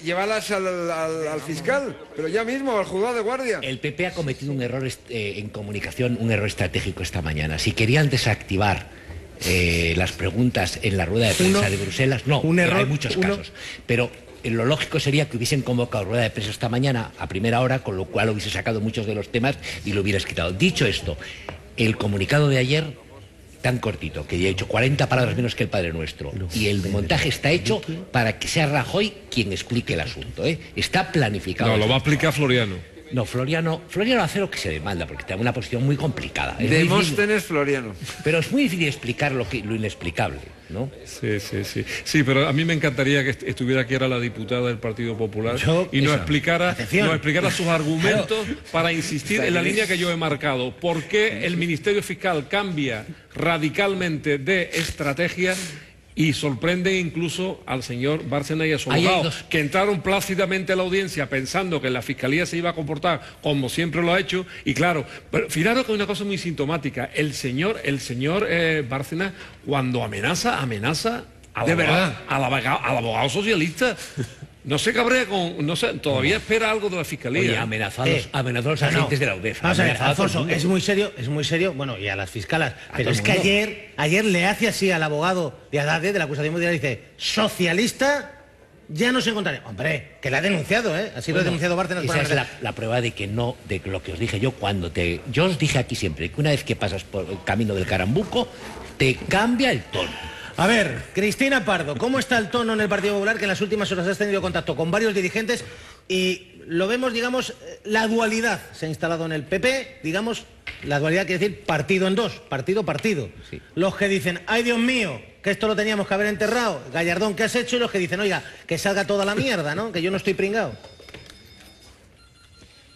llévalas al fiscal, pero ya mismo, al juzgado de guardia.
El PP ha cometido un error en comunicación, un error estratégico esta mañana. Si querían desactivar las preguntas en la rueda de prensa de Bruselas, hay muchos casos, pero lo lógico sería que hubiesen convocado rueda de prensa esta mañana a primera hora, con lo cual hubiese sacado muchos de los temas y lo hubieras quitado. Dicho esto, el comunicado de ayer, tan cortito, que ya he hecho 40 palabras menos que el Padre Nuestro, y el montaje está hecho para que sea Rajoy quien explique el asunto, está planificado.
No, lo va a explicar Floriano.
No, Floriano hace lo que se demanda, porque está en una posición muy complicada.
Demóstenes Floriano.
Pero es muy difícil explicar lo inexplicable, ¿no?
Sí, pero a mí me encantaría que estuviera aquí ahora la diputada del Partido Popular y nos explicara sus argumentos para insistir en la línea que yo he marcado. ¿Por qué el Ministerio Fiscal cambia radicalmente de estrategia? Y sorprende incluso al señor Bárcenas y a su abogado, que entraron plácidamente a la audiencia pensando que la Fiscalía se iba a comportar como siempre lo ha hecho. Y claro, pero fijaros que hay una cosa muy sintomática. El señor Bárcenas, cuando amenaza al abogado socialista. No se cabrea todavía espera algo de la Fiscalía.
Oye, amenazó a los agentes de la UDEF.
Vamos a ver, Alfonso, es muy serio, bueno, y a las fiscalas, pero es que ayer le hace así al abogado de Haddad, de la acusación mundial, dice, socialista, ya no se encontrará. Hombre, que la ha denunciado, así lo ha denunciado Bárcenas.
Esa es la prueba de que no, de lo que os dije yo yo os dije aquí siempre, que una vez que pasas por el camino del Carambuco, te cambia el tono.
A ver, Cristina Pardo, ¿cómo está el tono en el Partido Popular, que en las últimas horas has tenido contacto con varios dirigentes y lo vemos, digamos, la dualidad se ha instalado en el PP, digamos, la dualidad quiere decir partido en dos, partido. Sí. Los que dicen, ay Dios mío, que esto lo teníamos que haber enterrado, Gallardón, ¿qué has hecho? Y los que dicen, oiga, que salga toda la mierda, ¿no? Que yo no estoy pringado.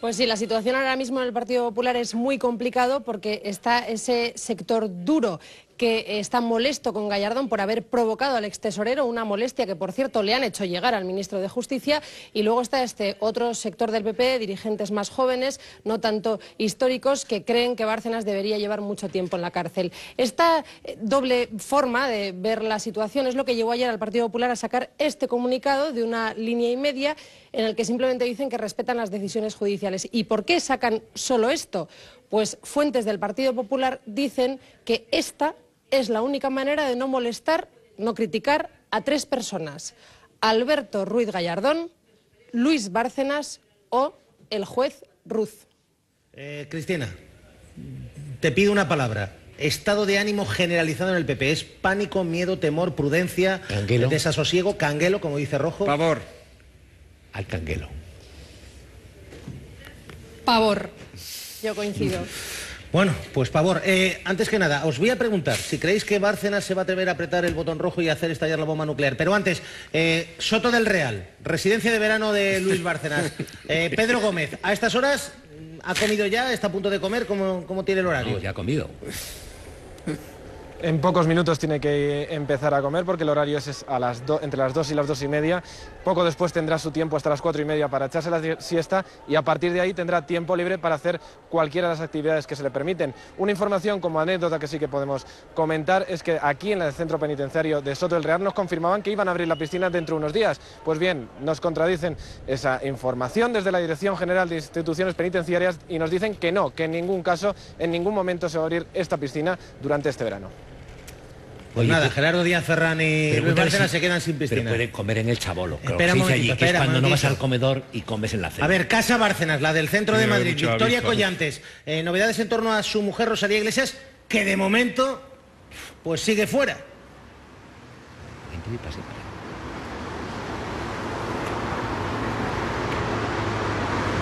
Pues sí, la situación ahora mismo en el Partido Popular es muy complicado porque está ese sector duro que está molesto con Gallardón por haber provocado al extesorero, una molestia que, por cierto, le han hecho llegar al ministro de Justicia, y luego está este otro sector del PP, dirigentes más jóvenes, no tanto históricos, que creen que Bárcenas debería llevar mucho tiempo en la cárcel. Esta doble forma de ver la situación es lo que llevó ayer al Partido Popular a sacar este comunicado de una línea y media en el que simplemente dicen que respetan las decisiones judiciales. ¿Y por qué sacan solo esto? Pues fuentes del Partido Popular dicen que esta es la única manera de no molestar, no criticar a tres personas: Alberto Ruiz Gallardón, Luis Bárcenas o el juez Ruz.
Cristina, te pido una palabra. Estado de ánimo generalizado en el PP. ¿Es pánico, miedo, temor, prudencia, desasosiego, canguelo, como dice Rojo?
Pavor.
Al canguelo.
Pavor. Yo coincido.
Bueno, pues pavor. Antes que nada, os voy a preguntar si creéis que Bárcenas se va a atrever a apretar el botón rojo y hacer estallar la bomba nuclear. Pero antes, Soto del Real, residencia de verano de Luis Bárcenas. Pedro Gómez, ¿a estas horas ha comido ya? ¿Está a punto de comer? ¿Cómo tiene el horario?
No, ya ha comido.
En pocos minutos tiene que empezar a comer porque el horario es entre las 2 y las 2 y media. Poco después tendrá su tiempo hasta las 4 y media para echarse la siesta y a partir de ahí tendrá tiempo libre para hacer cualquiera de las actividades que se le permiten. Una información como anécdota que sí que podemos comentar es que aquí en el centro penitenciario de Soto del Real nos confirmaban que iban a abrir la piscina dentro de unos días. Pues bien, nos contradicen esa información desde la Dirección General de Instituciones Penitenciarias y nos dicen que no, que en ningún caso, en ningún momento se va a abrir esta piscina durante este verano.
Pues nada, Gerardo Díaz Ferrán y Luis Bárcenas se quedan sin piscina.
Pero pueden comer en el Chabolo.
Espera un momentito,
que es cuando no vas al comedor y comes en la cena.
A ver, Casa Bárcenas, la del centro de Madrid, Victoria Collantes. Novedades en torno a su mujer Rosalía Iglesias, que de momento pues sigue fuera.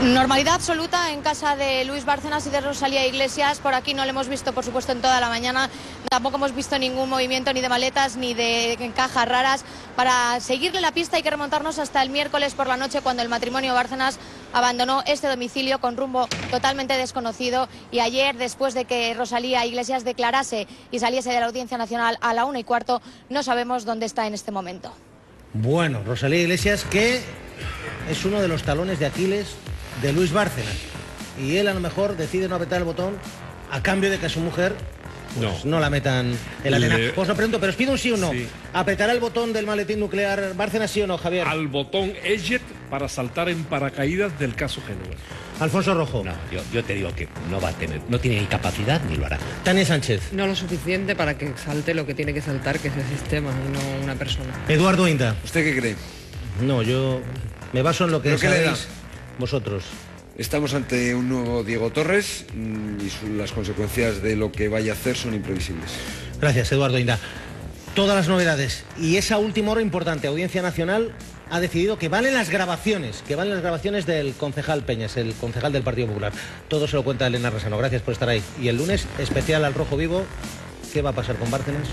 Normalidad absoluta en casa de Luis Bárcenas y de Rosalía Iglesias. Por aquí no lo hemos visto, por supuesto, en toda la mañana. Tampoco hemos visto ningún movimiento ni de maletas ni de cajas raras. Para seguirle la pista hay que remontarnos hasta el miércoles por la noche, cuando el matrimonio Bárcenas abandonó este domicilio con rumbo totalmente desconocido. Y ayer, después de que Rosalía Iglesias declarase y saliese de la Audiencia Nacional a la 1:15, no sabemos dónde está en este momento.
Bueno, Rosalía Iglesias, que es uno de los talones de Aquiles de Luis Bárcenas, y él a lo mejor decide no apretar el botón a cambio de que a su mujer pues no la metan en la arena. Os lo pregunto, pero os pido un sí o no. Sí. ¿Apretará el botón del maletín nuclear Bárcenas, sí o no, Javier?
Al botón Eject para saltar en paracaídas del caso Génova.
Alfonso Rojo.
No, yo te digo que no va a tener, no tiene ni capacidad ni lo hará.
Tania Sánchez.
No lo suficiente para que salte lo que tiene que saltar, que es el sistema, y no una persona.
Eduardo Inda.
¿Usted qué cree?
No, yo me baso en lo que sabéis vosotros.
Estamos ante un nuevo Diego Torres y las consecuencias de lo que vaya a hacer son imprevisibles.
Gracias, Eduardo Inda. Todas las novedades. Y esa última hora importante, Audiencia Nacional ha decidido que valen las grabaciones del concejal Peñas, el concejal del Partido Popular. Todo se lo cuenta Elena Rasano. Gracias por estar ahí. Y el lunes, especial al Rojo Vivo. ¿Qué va a pasar con Bárcenas?